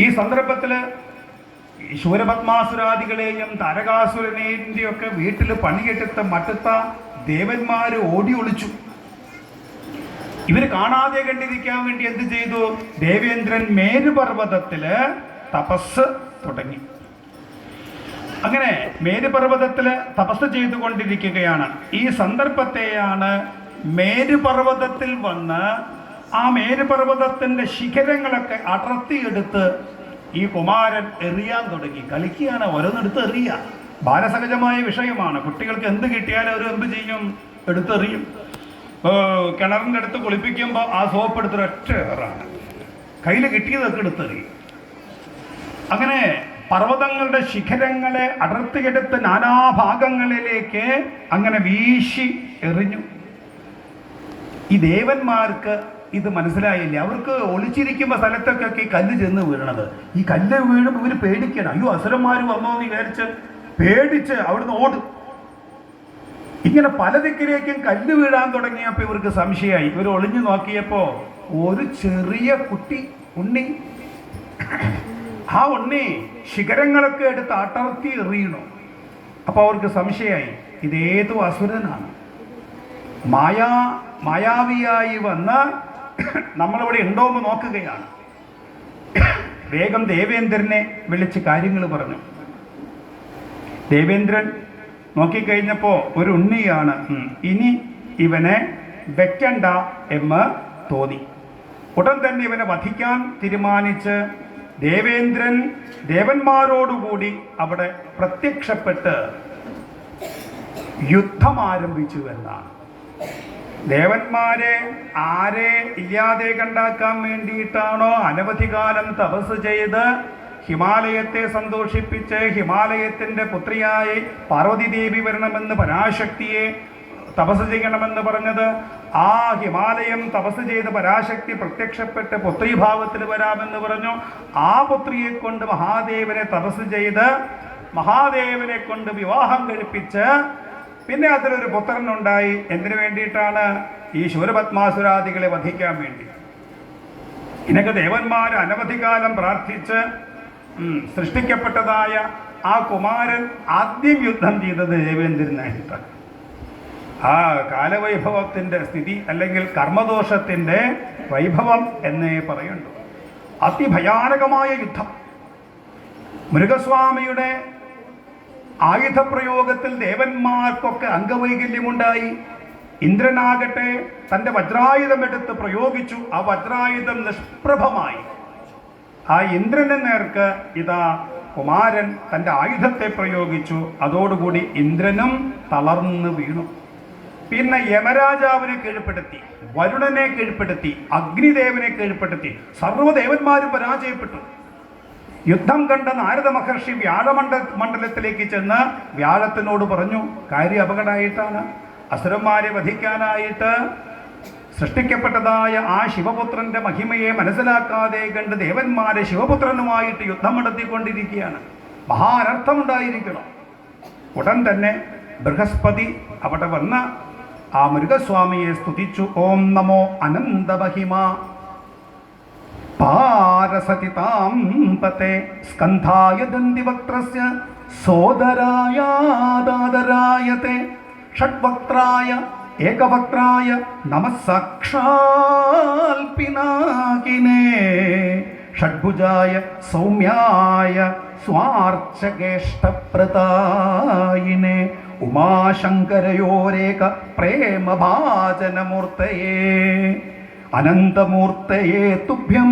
ഈ സന്ദർഭത്തിൽ ശൂരപത്മാസുരാദികളെയും താരകാസുരനെയൊക്കെ വീട്ടിൽ പണിയെടുത്ത മറ്റത്ത ദേവന്മാർ ഓടി ഒളിച്ചു. ഇവർ കാണാതെ കണ്ടിരിക്കാൻ വേണ്ടി എന്ത് ചെയ്തു? ദേവേന്ദ്രൻ മേരുപർവ്വതത്തില് തപസ് തുടങ്ങി. അങ്ങനെ മേരുപർവ്വതത്തില് തപസ് ചെയ്തുകൊണ്ടിരിക്കുകയാണ്. ഈ സന്ദർഭത്തെയാണ് മേരുപർവ്വതത്തിൽ വന്ന് ആ മേരുപർവ്വതത്തിന്റെ ശിഖരങ്ങളൊക്കെ അടർത്തിയെടുത്ത് ഈ കുമാരൻ എറിയാൻ തുടങ്ങി. കളിക്കുകയാണ്, ഓരോന്നെടുത്ത് എറിയുക. ബാലസഹജമായ വിഷയമാണ്. കുട്ടികൾക്ക് എന്ത് കിട്ടിയാലും അവർ എന്ത് ചെയ്യും? എടുത്തെറിയും. കിണറിൻ്റെ അടുത്ത് കുളിപ്പിക്കുമ്പോൾ ആ സോപ്പ് എടുത്തൊരു ഒറ്റ ഏറാണ്, കയ്യിൽ കിട്ടിയതൊക്കെ എടുത്തെറിയും. അങ്ങനെ പർവ്വതങ്ങളുടെ ശിഖരങ്ങളെ അടർത്തിയെടുത്ത് നാനാഭാഗങ്ങളിലേക്ക് അങ്ങനെ വീശി എറിഞ്ഞു. ഈ ദേവന്മാർക്ക് ഇത് മനസ്സിലായില്ല. അവർക്ക് ഒളിച്ചിരിക്കുമ്പോൾ സ്ഥലത്തൊക്കെ ഈ കല്ല് ചെന്ന് വീഴണത്. ഈ കല്ല് വീഴുമ്പോൾ ഇവർ പേടിക്കണം. അയ്യോ അസുരന്മാർ വന്നോ എന്ന് വിചാരിച്ച് പേടിച്ച് അവിടുന്ന് ഓടും. ഇങ്ങനെ പല ദിക്കിലേക്കും കല്ല് വീഴാൻ തുടങ്ങിയപ്പോൾ ഇവർക്ക് സംശയമായി. ഇവർ ഒളിഞ്ഞു നോക്കിയപ്പോൾ ഒരു ചെറിയ കുട്ടി ഉണ്ണി, ആ ഉണ്ണി ശിഖരങ്ങളൊക്കെ എടുത്ത് അടർത്തി എറിയണു. അപ്പോൾ അവർക്ക് സംശയമായി, ഇതേതോ അസുരനാണ്, മായാവിയായി വന്ന് നമ്മളിവിടെ ഉണ്ടോ എന്ന് നോക്കുകയാണ്. വേഗം ദേവേന്ദ്രനെ വിളിച്ച് കാര്യങ്ങൾ പറഞ്ഞു. ദേവേന്ദ്രൻ നോക്കിക്കഴിഞ്ഞപ്പോൾ ഒരു ഉണ്ണിയാണ്, ഇനി ഇവനെ വെക്കണ്ട എന്ന് തോന്നി. ഉടൻ തന്നെ ഇവനെ വധിക്കാൻ തീരുമാനിച്ച് ദേവേന്ദ്രൻ ദേവന്മാരോടുകൂടി അവിടെ പ്രത്യക്ഷപ്പെട്ട് യുദ്ധം ആരംഭിച്ചു എന്നാണ്. ദേവന്മാരെ ആരെ ഇല്ലാതെ കണ്ടാക്കാൻ വേണ്ടിയിട്ടാണോ അനവധി കാലം തപസ് ചെയ്ത് ഹിമാലയത്തെ സന്തോഷിപ്പിച്ച് ഹിമാലയത്തിൻ്റെ പുത്രിയായി പാർവതി ദേവി വരണമെന്ന് പരാശക്തിയെ തപസ് ചെയ്യണമെന്ന് പറഞ്ഞത്, ആ ഹിമാലയം തപസ് ചെയ്ത് പരാശക്തി പ്രത്യക്ഷപ്പെട്ട് പുത്രീഭാവത്തിൽ വരാമെന്ന് പറഞ്ഞു. ആ പുത്രിയെ കൊണ്ട് മഹാദേവനെ തപസ് ചെയ്ത് മഹാദേവനെ കൊണ്ട് വിവാഹം കഴിപ്പിച്ച് പിന്നെ അതിലൊരു പുത്രനുണ്ടായി. എന്തിനു വേണ്ടിയിട്ടാണ്? ഈ ശൂരപത്മാസുരാദികളെ വധിക്കാൻ വേണ്ടി. ഇതിനൊക്കെ ദേവന്മാർ അനവധി കാലം പ്രാർത്ഥിച്ച് സൃഷ്ടിക്കപ്പെട്ടതായ ആ കുമാരൻ ആദ്യം യുദ്ധം ചെയ്തത് ദേവേന്ദ്രനായിട്ട്. ആ കാലവൈഭവത്തിൻ്റെ സ്ഥിതി അല്ലെങ്കിൽ കർമ്മദോഷത്തിൻ്റെ വൈഭവം എന്നേ പറയുള്ളൂ. അതിഭയാനകമായ യുദ്ധം. മൃഗസ്വാമിയുടെ ആയുധപ്രയോഗത്തിൽ ദേവന്മാർക്കൊക്കെ അംഗവൈകല്യമുണ്ടായി. ഇന്ദ്രനാകട്ടെ തൻ്റെ വജ്രായുധമെടുത്ത് പ്രയോഗിച്ചു. ആ വജ്രായുധം നിഷ്പ്രഭമായി. ആ ഇന്ദ്രന് നേർക്ക് ഇതാ കുമാരൻ തൻ്റെ ആയുധത്തെ പ്രയോഗിച്ചു. അതോടുകൂടി ഇന്ദ്രനും തളർന്നു വീണു. പിന്നെ യമരാജാവിനെ കീഴ്പ്പെടുത്തി, വരുണനെ കീഴ്പ്പെടുത്തി, അഗ്നിദേവനെ കീഴ്പ്പെടുത്തി. സർവ്വദേവന്മാരും പരാജയപ്പെട്ടു. യുദ്ധം കണ്ട നാരദ മഹർഷി മണ്ഡലത്തിലേക്ക് ചെന്ന് വ്യാഴത്തിനോട് പറഞ്ഞു, കാര്യം അപകടമായിട്ടാണ്. അസുരന്മാരെ വധിക്കാനായിട്ട് സൃഷ്ടിക്കപ്പെട്ടതായ ആ ശിവപുത്രന്റെ മഹിമയെ മനസ്സിലാക്കാതെ കണ്ട് ദേവന്മാരെ ശിവപുത്രനുമായിട്ട് യുദ്ധം നടത്തിക്കൊണ്ടിരിക്കുകയാണ്. മഹാനർത്ഥമുണ്ടായിരിക്കണം. ഉടൻ തന്നെ ബൃഹസ്പതി അവിടെ വന്ന് ആ മൃഗസ്വാമിയെ സ്തുതിച്ചു. ഓം നമോ അനന്തമഹിമ പാരസതി താം പതേ സ്കന്ധായ ദന്തിവക്ത്രസ്യ സോദരായ ദാദരായത്തെ ഷഡ്വക്ത്രായ ഏകവക്ത്രായ നമഃ സാക്ഷാൽ പിനാകിനേ ഷഡ്ഭുജായ സൗമ്യായ സ്വാർച്ചകേഷ്ടപ്രദായിനേ ഉമാശങ്കരയോരേക പ്രേമഭാജനമൂർത്തയേ അനന്തമൂർത്തയേ തുഭ്യം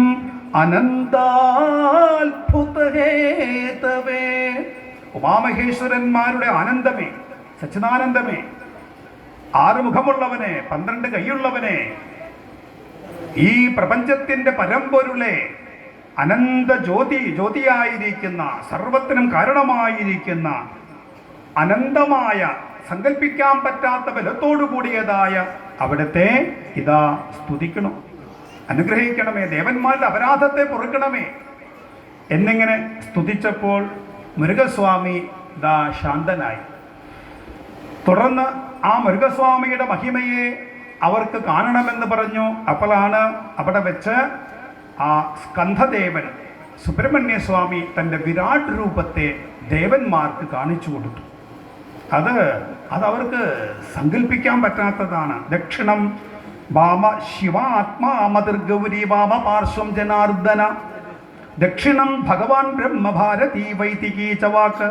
അനന്താത്ഭുതഹേതവേ. ഉമാമഹേശ്വരന്മാരുടെ ആനന്ദമേ, സച്ചിദാനന്ദമേ, 6 മുഖമുള്ളവനെ, 12 കൈയുള്ളവനെ, ഈ പ്രപഞ്ചത്തിൻ്റെ പരമ്പൊരുളെ, അനന്ത ജ്യോതിയായിരിക്കുന്ന, സർവത്തിനും കാരണമായിരിക്കുന്ന, അനന്തമായ സങ്കല്പിക്കാൻ പറ്റാത്ത ബലത്തോടു കൂടിയതായ അവിടുത്തെ ഇതാ സ്തുതിക്കണം, അനുഗ്രഹിക്കണമേ, ദേവന്മാരുടെ അപരാധത്തെ പൊറുക്കണമേ എന്നിങ്ങനെ സ്തുതിച്ചപ്പോൾ മൃഗസ്വാമി ഇതാ ശാന്തനായി. തുടർന്ന് ആ മൃഗസ്വാമിയുടെ മഹിമയെ അവർക്ക് കാണണമെന്ന് പറഞ്ഞു. അപ്പോഴാണ് അവിടെ വെച്ച് ആ സ്കന്ധദേവൻ സുബ്രഹ്മണ്യ സ്വാമി തൻ്റെ വിരാട് രൂപത്തെ ദേവന്മാർക്ക് കാണിച്ചു കൊടുത്തു. അതവർക്ക് സങ്കല്പിക്കാൻ പറ്റാത്തതാണ്. ദക്ഷിണം വാമ ശിവാത്മാമതിർഗൗരി വാമ പാർശ്വം ജനാർദ്ദന. ദക്ഷിണം ഭഗവാൻ ബ്രഹ്മഭാരതീ വൈദികീ ച വാക്ക്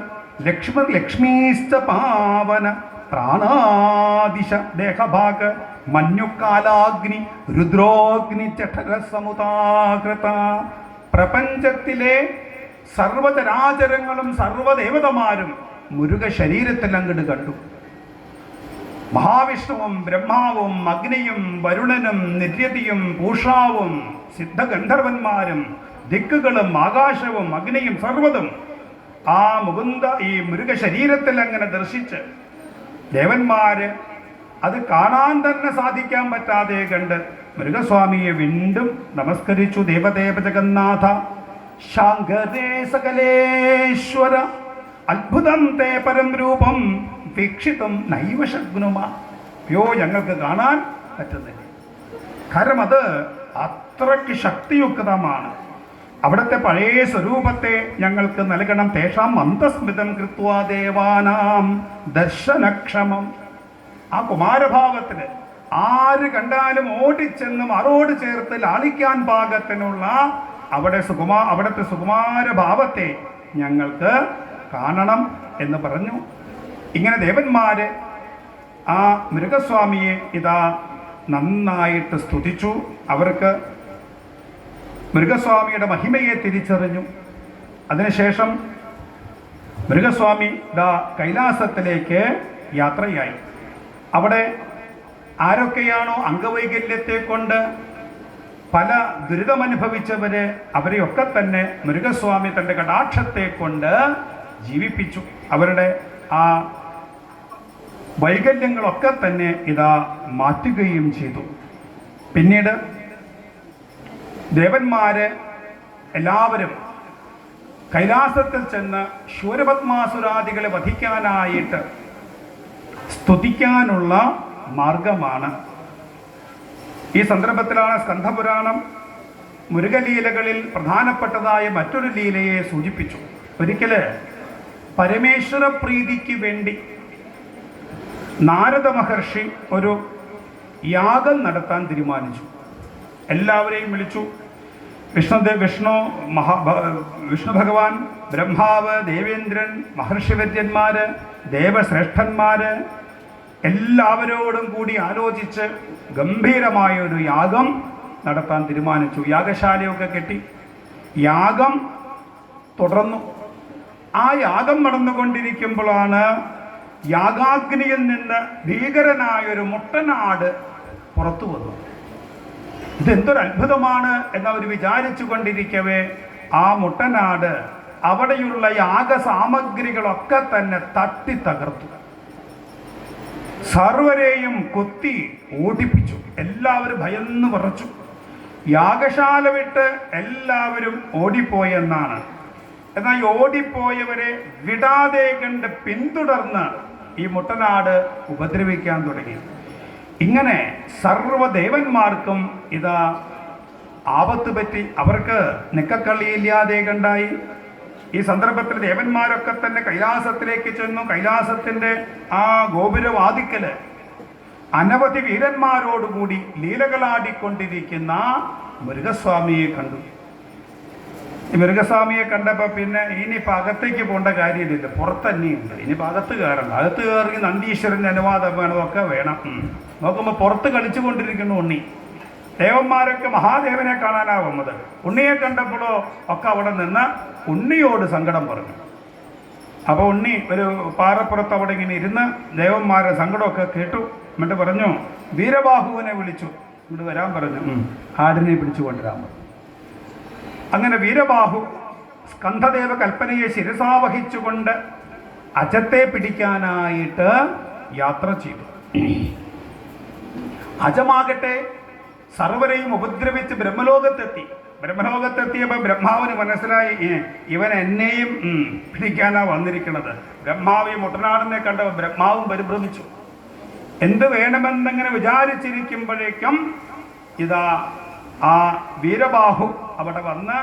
ലക്ഷ്മീശ്ച പാവന പ്രാണാദിശ ദേഹഭാഗ് മഞ്ഞുക്കാലാഗ്നി രുദ്രോഗ്നി ചഠരസമുദാകൃത. പ്രപഞ്ചത്തിലെ സർവചരാചരങ്ങളും സർവദേവതമാരും മുരുക ശരീരത്തിൽ അങ്ങോട്ട് കണ്ടു. മഹാവിഷ്ണുവും ബ്രഹ്മാവും അഗ്നിയും വരുണനും നിര്യതിയും പൂഷാവും സിദ്ധഗന്ധർവന്മാരും ദിക്കുകളും ആകാശവും അഗ്നിയും സർവ്വതും ആ ഈ മുരുക ശരീരത്തിൽ അങ്ങനെ ദർശിച്ച് ദേവന്മാര് അത് കാണാൻ തന്നെ സാധിക്കാൻ പറ്റാതെ കണ്ട് മൃഗസ്വാമിയെ വീണ്ടും നമസ്കരിച്ചു. ദേവദേവ ജഗന്നാഥ ശാങ്കരേ സകലേശ്വര അത്ഭുതം തേ പരം രൂപം വീക്ഷിതം നൈവ ശഗ്നുമ. ഞങ്ങൾക്ക് കാണാൻ പറ്റുന്നില്ല, കാരണം അത് അത്രയ്ക്ക് ശക്തിയുക്തമാണ്. അവിടുത്തെ പഴയ സ്വരൂപത്തെ ഞങ്ങൾക്ക് നൽകണം. തേഷാം മന്ദസ്മിതം കൃത്വാ ദേവാനാം ദർശനക്ഷമം. ആ കുമാരഭാവത്തിന് ആര് കണ്ടാലും ഓടിച്ചെന്ന് മറോട് ചേർത്ത് ലാളിക്കാൻ പാകത്തിനുള്ള അവിടുത്തെ സുകുമാരഭാവത്തെ ഞങ്ങൾക്ക് കാണണം എന്ന് പറഞ്ഞു. ഇങ്ങനെ ദേവന്മാര് ആ മൃഗസ്വാമിയെ ഇതാ നന്നായിട്ട് സ്തുതിച്ചു. അവർക്ക് മൃഗസ്വാമിയുടെ മഹിമയെ തിരിച്ചറിഞ്ഞു. അതിനുശേഷം മൃഗസ്വാമി ദാ കൈലാസത്തിലേക്ക് യാത്രയായി. അവിടെ ആരൊക്കെയാണോ അംഗവൈകല്യത്തെ കൊണ്ട് പല ദുരിതമനുഭവിച്ചവര് അവരെയൊക്കെ തന്നെ മൃഗസ്വാമി തൻ്റെ കടാക്ഷത്തെ കൊണ്ട് ജീവിപ്പിച്ചു. അവരുടെ ആ വൈകല്യങ്ങളൊക്കെ തന്നെ ഇതാ മാറ്റുകയും ചെയ്തു. പിന്നീട് ദേവന്മാര് എല്ലാവരും കൈലാസത്തിൽ ചെന്ന് ശൂരപത്മാസുരാദികളെ വധിക്കാനായിട്ട് സ്തുതിക്കാനുള്ള മാർഗമാണ്. ഈ സന്ദർഭത്തിലാണ് സ്കന്ധപുരാണം മുരുകലീലകളിൽ പ്രധാനപ്പെട്ടതായ മറ്റൊരു ലീലയെ സൂചിപ്പിച്ചു. ഒരിക്കല് പരമേശ്വര പ്രീതിക്ക് വേണ്ടി നാരദ മഹർഷി ഒരു യാഗം നടത്താൻ തീരുമാനിച്ചു. എല്ലാവരെയും വിളിച്ചു. വിഷ്ണു ഭഗവാൻ, ബ്രഹ്മാവ്, ദേവേന്ദ്രൻ, മഹർഷിവര്യന്മാര്, ദേവശ്രേഷ്ഠന്മാര് എല്ലാവരോടും കൂടി ആലോചിച്ച് ഗംഭീരമായൊരു യാഗം നടത്താൻ തീരുമാനിച്ചു. യാഗശാലയൊക്കെ കെട്ടി യാഗം തുടർന്നു. ആ യാഗം നടന്നുകൊണ്ടിരിക്കുമ്പോഴാണ് യാഗാഗ്നിയിൽ നിന്ന് ഭീകരനായൊരു മുട്ടനാട് പുറത്തു വന്നു. ഇതെന്തൊരു അത്ഭുതമാണ് എന്നവർ വിചാരിച്ചു കൊണ്ടിരിക്കവേ ആ മുട്ടനാട് അവിടെയുള്ള യാഗസാമഗ്രികളൊക്കെ തന്നെ തട്ടി തകർത്തു. സർവരെയും കൊത്തി ഓടിപ്പിച്ചു. എല്ലാവരും ഭയന്ന് വിറച്ചു. യാഗശാല വിട്ട് എല്ലാവരും ഓടിപ്പോയെന്നാണ്. എന്നാൽ ഈ ഓടിപ്പോയവരെ വിടാതെ കണ്ട് പിന്തുടർന്ന് ഈ മുട്ടനാട് ഉപദ്രവിക്കാൻ തുടങ്ങി. ഇങ്ങനെ സർവദേവന്മാർക്കും ഇതാ ആപത്ത് പറ്റി. അവർക്ക് നിക്കക്കള്ളിയില്ലാതെ കണ്ടായി. ഈ സന്ദർഭത്തിൽ ദേവന്മാരൊക്കെ തന്നെ കൈലാസത്തിലേക്ക് ചെന്നു. കൈലാസത്തിൻ്റെ ആ ഗോപുരവാതിക്കല് അനവധി വീരന്മാരോടുകൂടി ലീലകളാടിക്കൊണ്ടിരിക്കുന്ന മൃഗസ്വാമിയെ കണ്ടു. ഈ മൃഗസ്വാമിയെ കണ്ടപ്പോൾ പിന്നെ ഇനിയിപ്പോൾ അകത്തേക്ക് പോകേണ്ട കാര്യമില്ല, പുറത്തന്നെയുണ്ട്. ഇനിയിപ്പോൾ അകത്ത് കയറണ്ട. അകത്ത് കയറി നന്ദീശ്വരൻ്റെ അനുവാദം വേണമൊക്കെ വേണം. നോക്കുമ്പോൾ പുറത്ത് കളിച്ചു കൊണ്ടിരിക്കുന്നു ഉണ്ണി. ദേവന്മാരൊക്കെ മഹാദേവനെ കാണാനാണ് വന്നത്. ഉണ്ണിയെ കണ്ടപ്പോഴോ ഒക്കെ അവിടെ നിന്ന് ഉണ്ണിയോട് സങ്കടം പറഞ്ഞു. അപ്പോൾ ഉണ്ണി ഒരു പാറപ്പുറത്ത് അവിടെ ഇങ്ങനെ ഇരുന്ന് ദേവന്മാരുടെ സങ്കടമൊക്കെ കേട്ടു. എന്നിട്ട് പറഞ്ഞു, വീരബാഹുവിനെ വിളിച്ചു ഇങ്ങോട്ട് വരാൻ പറഞ്ഞു. ആടിനെ പിടിച്ചു കൊണ്ടുവരാൻ പറഞ്ഞു. അങ്ങനെ വീരബാഹു സ്കന്ധദേവ കൽപ്പനയെ ശിരസാവഹിച്ചുകൊണ്ട് അജത്തെ പിടിക്കാനായിട്ട് യാത്ര ചെയ്തു. അജമാകട്ടെ സർവരെയും ഉപദ്രവിച്ച് ബ്രഹ്മലോകത്തെത്തിയപ്പോൾ ബ്രഹ്മാവിന് മനസ്സിലായി, ഇവൻ എന്നെയും പിടിക്കാനാ വന്നിരിക്കുന്നത്. ബ്രഹ്മാവ് ഈ മുട്ടനാടിനെ കണ്ടപ്പോൾ ബ്രഹ്മാവും പരിഭ്രമിച്ചു. എന്ത് വേണമെന്നിങ്ങനെ വിചാരിച്ചിരിക്കുമ്പോഴേക്കും ഇതാ ആ വീരബാഹു അവിടെ വന്ന്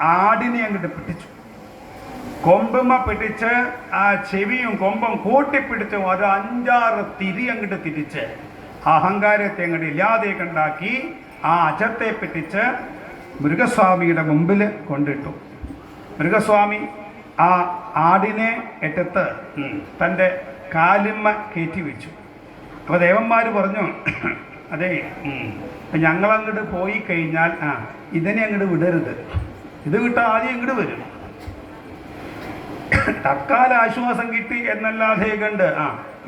ആടിനെ അങ്ങോട്ട് പിടിച്ചു. കൊമ്പുമ പിടിച്ച് ആ ചെവിയും കൊമ്പും കൂട്ടിപ്പിടിച്ച് ഒരു 5-6 തിരി അങ്ങോട്ട് തിരിച്ച് അഹങ്കാരത്തെ അങ്ങോട്ട് ഇല്ലാതെ കണ്ടാക്കി ആ അജത്തെ പിടിച്ച് മൃഗസ്വാമിയുടെ മുമ്പിൽ കൊണ്ടിട്ടു. മൃഗസ്വാമി ആ ആടിനെ എടുത്ത് തൻ്റെ കാലിന്മ കയറ്റി വെച്ചു. അപ്പോൾ ദേവന്മാർ പറഞ്ഞു, അതെ ഞങ്ങളങ്ങോട്ട് പോയി കഴിഞ്ഞാൽ ഇതിനെ അങ്ങോട്ട് വിടരുത്, ഇത് വിട്ടാൽ ആദ്യം ഇങ്ങോട്ട് വരും. തൽക്കാല ആശ്വാസം കിട്ടി എന്നല്ലാതെ കണ്ട്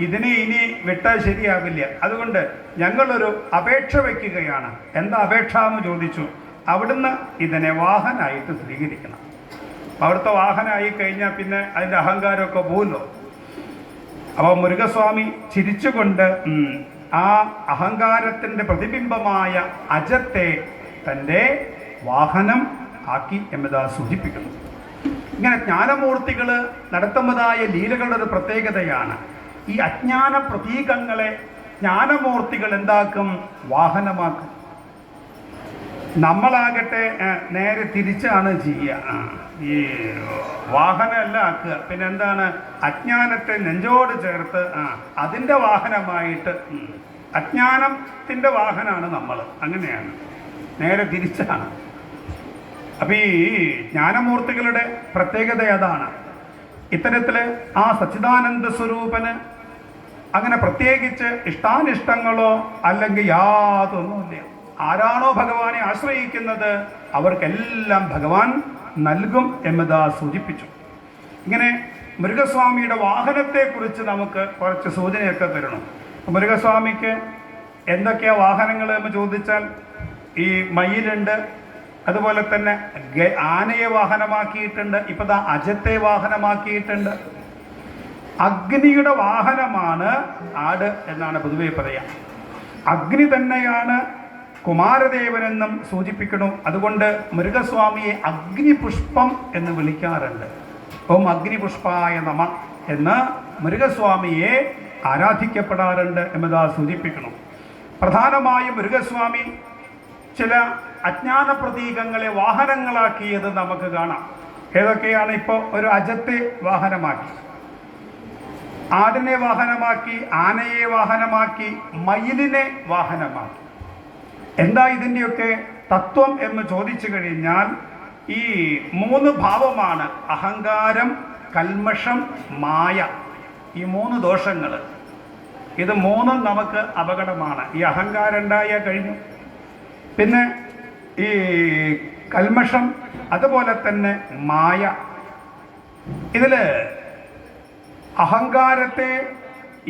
ഇതിനെ ഇനി വിട്ടാൽ ശരിയാവില്ല. അതുകൊണ്ട് ഞങ്ങളൊരു അപേക്ഷ വയ്ക്കുകയാണ്. എന്താ അപേക്ഷ എന്ന് ചോദിച്ചു. അവിടുന്ന് ഇതിനെ വാഹനമായിട്ട് സ്വീകരിക്കണം. അവിടുത്തെ വാഹനമായി കഴിഞ്ഞാൽ പിന്നെ അതിൻ്റെ അഹങ്കാരമൊക്കെ പോകുമല്ലോ. അപ്പോൾ മൃഗസ്വാമി ചിരിച്ചുകൊണ്ട് ആ അഹങ്കാരത്തിൻ്റെ പ്രതിബിംബമായ അജത്തെ തൻ്റെ വാഹനം ആക്കി എന്നതാ സൂചിപ്പിക്കുന്നു. ഇങ്ങനെ ജ്ഞാനമൂർത്തികൾ നടത്തുന്നതായ ലീലകളുടെ ഒരു പ്രത്യേകതയാണ്. ഈ അജ്ഞാന പ്രതീകങ്ങളെ ജ്ഞാനമൂർത്തികൾ എന്താക്കും? വാഹനമാക്കും. നമ്മളാകട്ടെ നേരെ തിരിച്ചാണ് ചെയ്യുക. ഈ വാഹനമല്ല ആക്കുക. പിന്നെ എന്താണ്? അജ്ഞാനത്തെ നെഞ്ചോട് ചേർത്ത് അതിൻ്റെ വാഹനമായിട്ട് അജ്ഞാനത്തിൻ്റെ വാഹനമാണ് നമ്മൾ. അങ്ങനെയാണ്, നേരെ തിരിച്ചാണ്. അപ്പം ഈ ജ്ഞാനമൂർത്തികളുടെ പ്രത്യേകത അതാണ്. ഇത്തരത്തിൽ ആ സച്ചിദാനന്ദ സ്വരൂപന് അങ്ങനെ പ്രത്യേകിച്ച് ഇഷ്ടാനിഷ്ടങ്ങളോ അല്ലെങ്കിൽ യാതൊന്നുമില്ല. ആരാണോ ഭഗവാനെ ആശ്രയിക്കുന്നത് അവർക്കെല്ലാം ഭഗവാൻ നൽകും എന്നതാ സൂചിപ്പിച്ചു. ഇങ്ങനെ മൃഗസ്വാമിയുടെ വാഹനത്തെക്കുറിച്ച് നമുക്ക് കുറച്ച് സൂചനയൊക്കെ തരണം. മൃഗസ്വാമിക്ക് എന്തൊക്കെയാ വാഹനങ്ങൾ എന്ന് ചോദിച്ചാൽ ഈ മയിലുണ്ട്, അതുപോലെ തന്നെ ആനയെ വാഹനമാക്കിയിട്ടുണ്ട്, ഇപ്പം ദാ അജത്തെ വാഹനമാക്കിയിട്ടുണ്ട്. അഗ്നിയുടെ വാഹനമാണ് ആട് എന്നാണ് പൊതുവെ പറയാം. അഗ്നി തന്നെയാണ് കുമാരദേവനെന്നും സൂചിപ്പിക്കണം. അതുകൊണ്ട് മൃഗസ്വാമിയെ അഗ്നിപുഷ്പം എന്ന് വിളിക്കാറുണ്ട്. ഓം അഗ്നിപുഷ്പായ നമ എന്ന് മൃഗസ്വാമിയെ ആരാധിക്കപ്പെടാറുണ്ട് എന്നതാ സൂചിപ്പിക്കണം. പ്രധാനമായും മൃഗസ്വാമി ചില അജ്ഞാന പ്രതീകങ്ങളെ വാഹനങ്ങളാക്കിയത് നമുക്ക് കാണാം. ഏതൊക്കെയാണ്? ഇപ്പോൾ ഒരു അജത്തെ വാഹനമാക്കി, ആടിനെ വാഹനമാക്കി, ആനയെ വാഹനമാക്കി, മയിലിനെ വാഹനമാക്കി. എന്താ ഇതിൻ്റെയൊക്കെ തത്വം എന്ന് ചോദിച്ചു കഴിഞ്ഞാൽ ഈ 3 ഭാവമാണ്: അഹങ്കാരം, കൽമഷം, മായ. ഈ 3 ദോഷങ്ങൾ, ഇത് 3 നമുക്ക് അപകടമാണ്. ഈ അഹങ്കാരം ഉണ്ടായാൽ കഴിഞ്ഞു. പിന്നെ ഈ കൽമഷം, അതുപോലെ തന്നെ മായ. ഇതിൽ അഹങ്കാരത്തെ,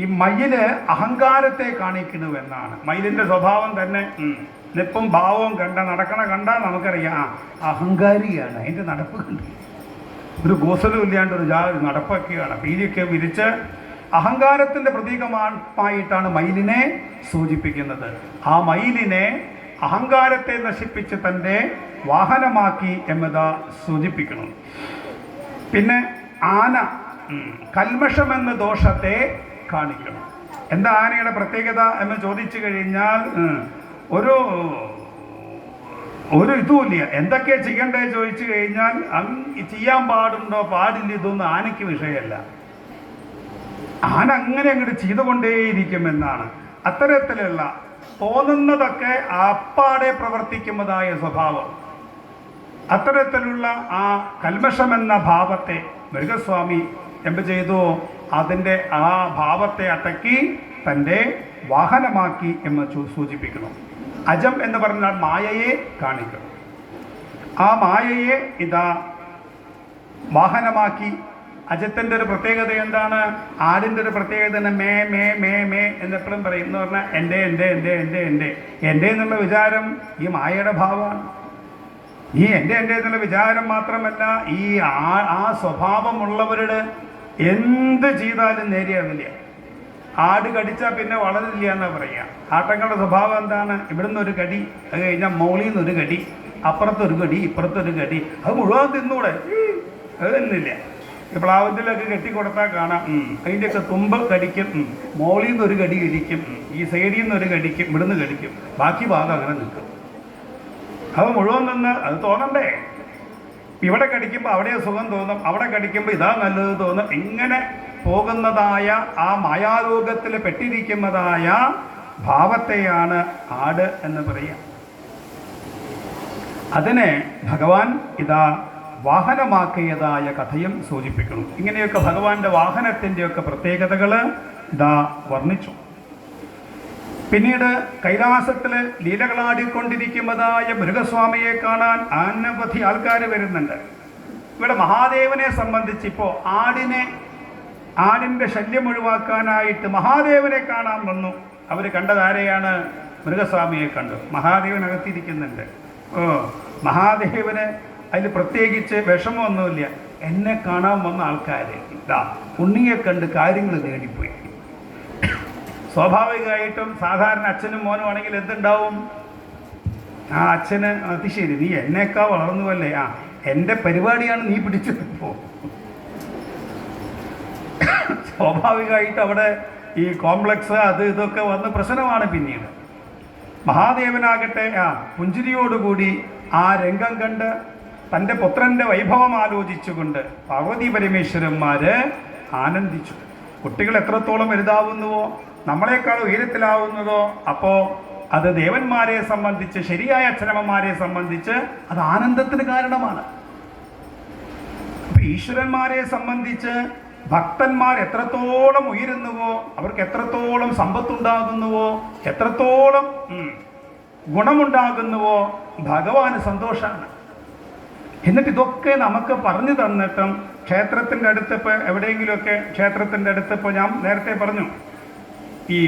ഈ മയില് അഹങ്കാരത്തെ കാണിക്കുന്നു എന്നാണ്. മയിലിൻ്റെ സ്വഭാവം തന്നെ നിപ്പും ഭാവവും നടക്കണ നമുക്കറിയാം അഹങ്കാരിയാണ്. അതിൻ്റെ നടപ്പ് കണ്ട് ഒരു ഗോസലും ഇല്ലാണ്ട് ഒരു നടപ്പൊക്കെയാണ്. പീലിയൊക്കെ വിരിച്ച് അഹങ്കാരത്തിൻ്റെ പ്രതീകമായിട്ടാണ് മയിലിനെ സൂചിപ്പിക്കുന്നത്. ആ മയിലിനെ അഹങ്കാരത്തെ നശിപ്പിച്ച് തൻ്റെ വാഹനമാക്കി എന്നതാ സൂചിപ്പിക്കണം. പിന്നെ ആന കൽമഷമെന്ന ദോഷത്തെ കാണിക്കണം. എന്താ ആനയുടെ പ്രത്യേകത എന്ന് ചോദിച്ചു കഴിഞ്ഞാൽ ഒരു ഇതുമില്ല. എന്തൊക്കെയാ ചെയ്യണ്ടേ ചോദിച്ചു കഴിഞ്ഞാൽ ചെയ്യാൻ പാടുണ്ടോ പാടില്ല, ഇതൊന്നും ആനയ്ക്ക് വിഷയമല്ല. ആന അങ്ങനെ അങ്ങോട്ട് ചെയ്തുകൊണ്ടേയിരിക്കുമെന്നാണ്. അത്തരത്തിലുള്ള തോന്നുന്നതൊക്കെ അപ്പാടെ പ്രവർത്തിക്കുന്നതായ സ്വഭാവം, അത്തരത്തിലുള്ള ആ കൽമഷമെന്ന ഭാവത്തെ മൃഗസ്വാമി എന്ത് ചെയ്തു? അതിൻ്റെ ആ ഭാവത്തെ അടക്കി തൻ്റെ വാഹനമാക്കി എന്ന് സൂചിപ്പിക്കുന്നു. അജം എന്ന് പറഞ്ഞാൽ മായയെ കാണിക്കുന്നു. ആ മായയെ ഇതാ വാഹനമാക്കി. അജത്തിൻ്റെ ഒരു പ്രത്യേകത എന്താണ്? ആടിൻ്റെ ഒരു പ്രത്യേകത തന്നെ മേ മേ മേ മേ എന്നെപ്പോഴും പറയും. എന്ന് പറഞ്ഞാൽ എൻ്റെ എൻ്റെ എൻ്റെ എൻ്റെ എൻ്റെ എൻ്റെ എന്നുള്ള വിചാരം ഈ മായയുടെ ഭാവമാണ്. ഈ എൻ്റെ എൻ്റെ എന്നുള്ള വിചാരം മാത്രമല്ല, ഈ ആ സ്വഭാവമുള്ളവരുടെ എന്ത് ചെയ്താലും നേരെയാവില്ല. ആട് കടിച്ചാൽ പിന്നെ വളരില്ല എന്നാണ് പറയുക. ആട്ടങ്ങളുടെ സ്വഭാവം എന്താണ്? ഇവിടുന്ന് ഒരു കടി, അത് കഴിഞ്ഞാൽ മോളിൽ നിന്നൊരു കടി, അപ്പുറത്തൊരു കടി, ഇപ്പുറത്തൊരു കടി, അത് മുഴുവൻ തിന്നൂടെ? അത് തന്നില്ല. ഈ പ്ലാവിൻ്റെലൊക്കെ കെട്ടിക്കൊടുത്താൽ കാണാം അതിൻ്റെയൊക്കെ തുമ്പ് കടിക്കും, മോളിൽ നിന്നൊരു കടി കടിക്കും, ഈ സൈഡിൽ നിന്നൊരു കടിക്കും, ഇവിടുന്ന് കടിക്കും, ബാക്കി ഭാഗം അങ്ങനെ നിൽക്കും. അത് മുഴുവൻ നിന്ന് അത് തോന്നണ്ടേ? ഇവിടെ കടിക്കുമ്പോൾ അവിടെ സുഖം തോന്നും, അവിടെ കടിക്കുമ്പോൾ ഇതാ നല്ലത് തോന്നും. ഇങ്ങനെ പോകുന്നതായ ആ മായാലോകത്തിൽ പെട്ടിരിക്കുന്നതായ ഭാവത്തെയാണ് ആട് എന്ന് പറയുക. അതിനെ ഭഗവാൻ ഇതാ വാഹനമാക്കിയതായ കഥയും സൂചിപ്പിക്കുന്നു. ഇങ്ങനെയൊക്കെ ഭഗവാന്റെ വാഹനത്തിൻ്റെയൊക്കെ പ്രത്യേകതകൾ ഇതാ വർണ്ണിച്ചു. പിന്നീട് കൈലാസത്തിൽ ലീലകളാടിക്കൊണ്ടിരിക്കുന്നതായ മൃഗസ്വാമിയെ കാണാൻ അനവധി ആൾക്കാർ വരുന്നുണ്ട്. ഇവിടെ മഹാദേവനെ സംബന്ധിച്ച് ഇപ്പോൾ ആടിൻ്റെ ശല്യം ഒഴിവാക്കാനായിട്ട് മഹാദേവനെ കാണാൻ വന്നു. അവർ കണ്ടതാരെയാണ്? മൃഗസ്വാമിയെ കണ്ടു. മഹാദേവൻ അകത്തിരിക്കുന്നുണ്ട്. മഹാദേവന് അതിൽ പ്രത്യേകിച്ച് വിഷമമൊന്നുമില്ല. എന്നെ കാണാൻ വന്ന ആൾക്കാർ ഉണ്ണിയെ കണ്ട് കാര്യങ്ങൾ നേടിപ്പോയി. സ്വാഭാവികമായിട്ടും സാധാരണ അച്ഛനും മോനും ആണെങ്കിൽ എന്തുണ്ടാവും? ആ അച്ഛന് അത് ശരി, നീ എന്നേക്കാൾ വളർന്നുവല്ലേ, എൻ്റെ പരിപാടിയാണ് നീ പിടിച്ചത്. ഇപ്പോൾ സ്വാഭാവികമായിട്ട് അവിടെ ഈ കോംപ്ലക്സ് അത് ഇതൊക്കെ വന്ന് പ്രശ്നമാണ്. പിന്നീട് മഹാദേവനാകട്ടെ പുഞ്ചിരിയോടുകൂടി ആ രംഗം കണ്ട് തൻ്റെ പുത്രൻ്റെ വൈഭവം ആലോചിച്ചുകൊണ്ട് പാർവതി പരമേശ്വരന്മാർ ആനന്ദിച്ചു. കുട്ടികൾ എത്രത്തോളം വലുതാവുന്നുവോ, നമ്മളെക്കാൾ ഉയരത്തിലാവുന്നതോ, അപ്പോൾ അത് ദേവന്മാരെ സംബന്ധിച്ച്, ശരിയായ അച്ഛനമ്മമാരെ സംബന്ധിച്ച് അത് ആനന്ദത്തിന് കാരണമാണ്. ഈശ്വരന്മാരെ സംബന്ധിച്ച് ഭക്തന്മാർ എത്രത്തോളം ഉയരുന്നുവോ, അവർക്ക് എത്രത്തോളം സമ്പത്തുണ്ടാകുന്നുവോ, എത്രത്തോളം ഗുണമുണ്ടാകുന്നുവോ ഭഗവാന് സന്തോഷമാണ്. എന്നിട്ട് ഇതൊക്കെ നമുക്ക് പറഞ്ഞു തന്നിട്ടും ക്ഷേത്രത്തിൻ്റെ അടുത്ത് ഇപ്പോൾ എവിടെയെങ്കിലുമൊക്കെ ക്ഷേത്രത്തിൻ്റെ അടുത്ത് ഇപ്പോൾ ഞാൻ നേരത്തെ പറഞ്ഞു, ഈ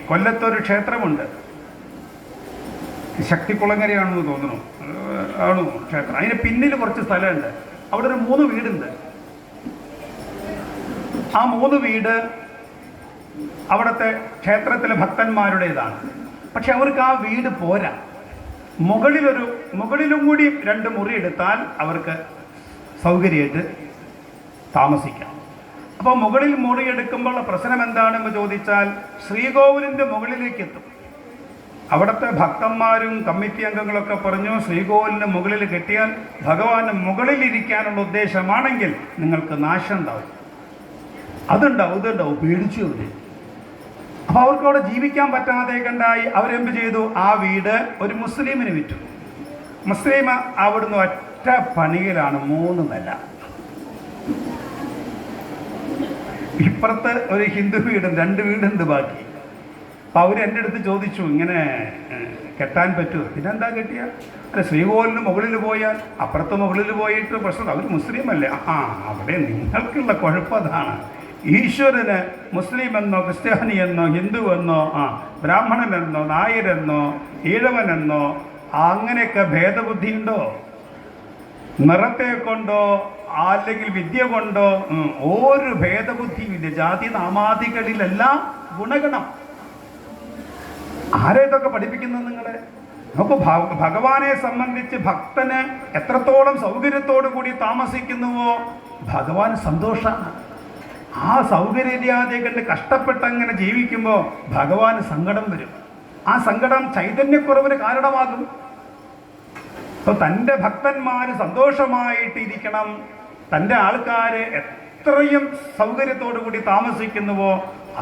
കൊല്ലത്തൊരു ക്ഷേത്രമുണ്ട്, ശക്തികുളങ്ങരയാണെന്ന് തോന്നുന്നു, ആണോ ക്ഷേത്രം. അതിന് പിന്നിൽ കുറച്ച് സ്ഥലമുണ്ട്. അവിടെ ഒരു 3 വീടുണ്ട്. ആ 3 വീട് അവിടുത്തെ ക്ഷേത്രത്തിലെ ഭക്തന്മാരുടേതാണ്. പക്ഷെ അവർക്ക് ആ വീട് പോരാ. മുകളിലും കൂടി 2 മുറി എടുത്താൽ അവർക്ക് സൗകര്യമായിട്ട് താമസിക്കാം. അപ്പോൾ മുകളിൽ മുറി എടുക്കുമ്പോൾ പ്രശ്നം എന്താണെന്ന് ചോദിച്ചാൽ ശ്രീകോവിലിൻ്റെ മുകളിലേക്ക് എത്തും. അവിടുത്തെ ഭക്തന്മാരും കമ്മിറ്റി അംഗങ്ങളൊക്കെ പറഞ്ഞു, ശ്രീകോവിലിൻ്റെ മുകളിൽ കെട്ടിയാൽ ഭഗവാന് മുകളിലിരിക്കാനുള്ള ഉദ്ദേശമാണെങ്കിൽ നിങ്ങൾക്ക് നാശം ഉണ്ടാവും, ഇതുണ്ടാവും, പേടിച്ചു അവർ. അപ്പോൾ അവർക്ക് അവിടെ ജീവിക്കാൻ പറ്റാതെ കണ്ടായി അവരെന്ത് ചെയ്തു? ആ വീട് ഒരു മുസ്ലിമിന് വിറ്റു. മുസ്ലിം അവിടുന്ന് ഒറ്റ പണിയിലാണ് 3 നില. ഇപ്പുറത്ത് ഒരു ഹിന്ദു വീടും 2 വീടുണ്ട് ബാക്കി. അപ്പം അവർ എൻ്റെ അടുത്ത് ചോദിച്ചു, ഇങ്ങനെ കെട്ടാൻ പറ്റുമോ? പിന്നെന്താ കെട്ടിയ? അല്ല, ശ്രീകോവിലിന് മുകളിൽ പോയാൽ അപ്പുറത്ത് മുകളിൽ പോയിട്ട് പ്രശ്നം, അവർ മുസ്ലിം അല്ലേ? അവിടെ നിങ്ങൾക്കുള്ള കുഴപ്പതാണ്. ഈശ്വരന് മുസ്ലിം എന്നോ ക്രിസ്ത്യാനി എന്നോ ഹിന്ദു എന്നോ ബ്രാഹ്മണനെന്നോ നായരെന്നോ ഈഴവനെന്നോ അങ്ങനെയൊക്കെ ഭേദബുദ്ധിയുണ്ടോ? നിറത്തെ കൊണ്ടോ അല്ലെങ്കിൽ വിദ്യ കൊണ്ടോ ഒരു ഭേദബുദ്ധിയില്ല. ജാതി നാമാദികളിലെല്ലാം ഗുണഗണം. ആരെ ഇതൊക്കെ പഠിപ്പിക്കുന്നത് നിങ്ങളെ? നമുക്ക് ഭഗവാനെ സംബന്ധിച്ച് ഭക്തന് എത്രത്തോളം സൗകര്യത്തോടു കൂടി താമസിക്കുന്നുവോ ഭഗവാൻ സന്തോഷമാണ്. ആ സൗകര്യര്യാതെ കണ്ട് കഷ്ടപ്പെട്ടങ്ങനെ ജീവിക്കുമ്പോൾ ഭഗവാന് സങ്കടം വരും. ആ സങ്കടം ചൈതന്യക്കുറവിന് കാരണമാകും. അപ്പോൾ തൻ്റെ ഭക്തന്മാർ സന്തോഷമായിട്ടിരിക്കണം, തൻ്റെ ആൾക്കാർ എത്രയും സൗകര്യത്തോടു കൂടി താമസിക്കുന്നുവോ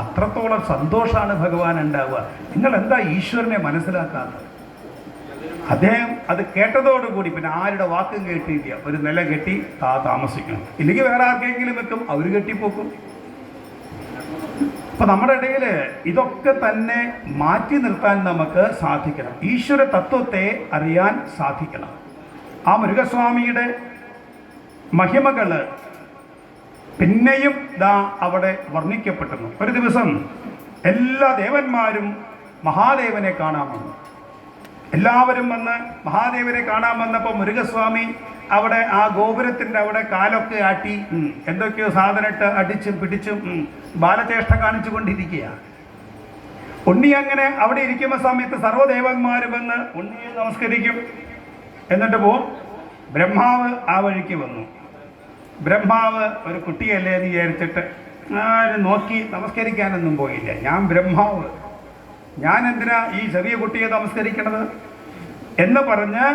അത്രത്തോളം സന്തോഷമാണ് ഭഗവാൻ ഉണ്ടാവുക. നിങ്ങൾ എന്താ ഈശ്വരനെ മനസ്സിലാക്കാത്തത്? അദ്ദേഹം അത് കേട്ടതോടുകൂടി പിന്നെ ആരുടെ വാക്കും കേട്ടില്ല. ഒരു നില കെട്ടി താമസിക്കണം, ഇല്ലെങ്കിൽ വേറെ ആർക്കെങ്കിലും വെക്കും, അവർ കെട്ടിപ്പോക്കും. അപ്പം നമ്മുടെ ഇടയിൽ ഇതൊക്കെ തന്നെ മാറ്റി നിർത്താൻ നമുക്ക് സാധിക്കണം. ഈശ്വര തത്വത്തെ അറിയാൻ സാധിക്കണം. ആ മൃഗസ്വാമിയുടെ മഹിമകൾ പിന്നെയും അവിടെ വർണ്ണിക്കപ്പെട്ടുന്നു. ഒരു ദിവസം എല്ലാ ദേവന്മാരും മഹാദേവനെ കാണാൻ വന്നു. എല്ലാവരും വന്ന് മഹാദേവനെ കാണാൻ വന്നപ്പോൾ മൃഗസ്വാമി അവിടെ ആ ഗോപുരത്തിൻ്റെ അവിടെ കാലൊക്കെ ആട്ടി എന്തൊക്കെയോ സാധനമിട്ട് അടിച്ചും പിടിച്ചും ബാലചേഷ്ട കാണിച്ചു കൊണ്ടിരിക്കുക. ഉണ്ണി അങ്ങനെ അവിടെ ഇരിക്കുന്ന സമയത്ത് സർവ്വദേവന്മാർ വന്ന് ഉണ്ണിയെ നമസ്കരിക്കും. എന്നിട്ട് പോവും. ബ്രഹ്മാവ് ആ വഴിക്ക് വന്നു. ബ്രഹ്മാവ് ഒരു കുട്ടിയല്ലേ എന്ന് വിചാരിച്ചിട്ട് ആരും നോക്കി നമസ്കരിക്കാനൊന്നും പോയില്ല. ഞാൻ ബ്രഹ്മാവ്, ഞാൻ എന്തിനാ ഈ ചെറിയ കുട്ടിയെ നമസ്കരിക്കണത് എന്ന് പറഞ്ഞ്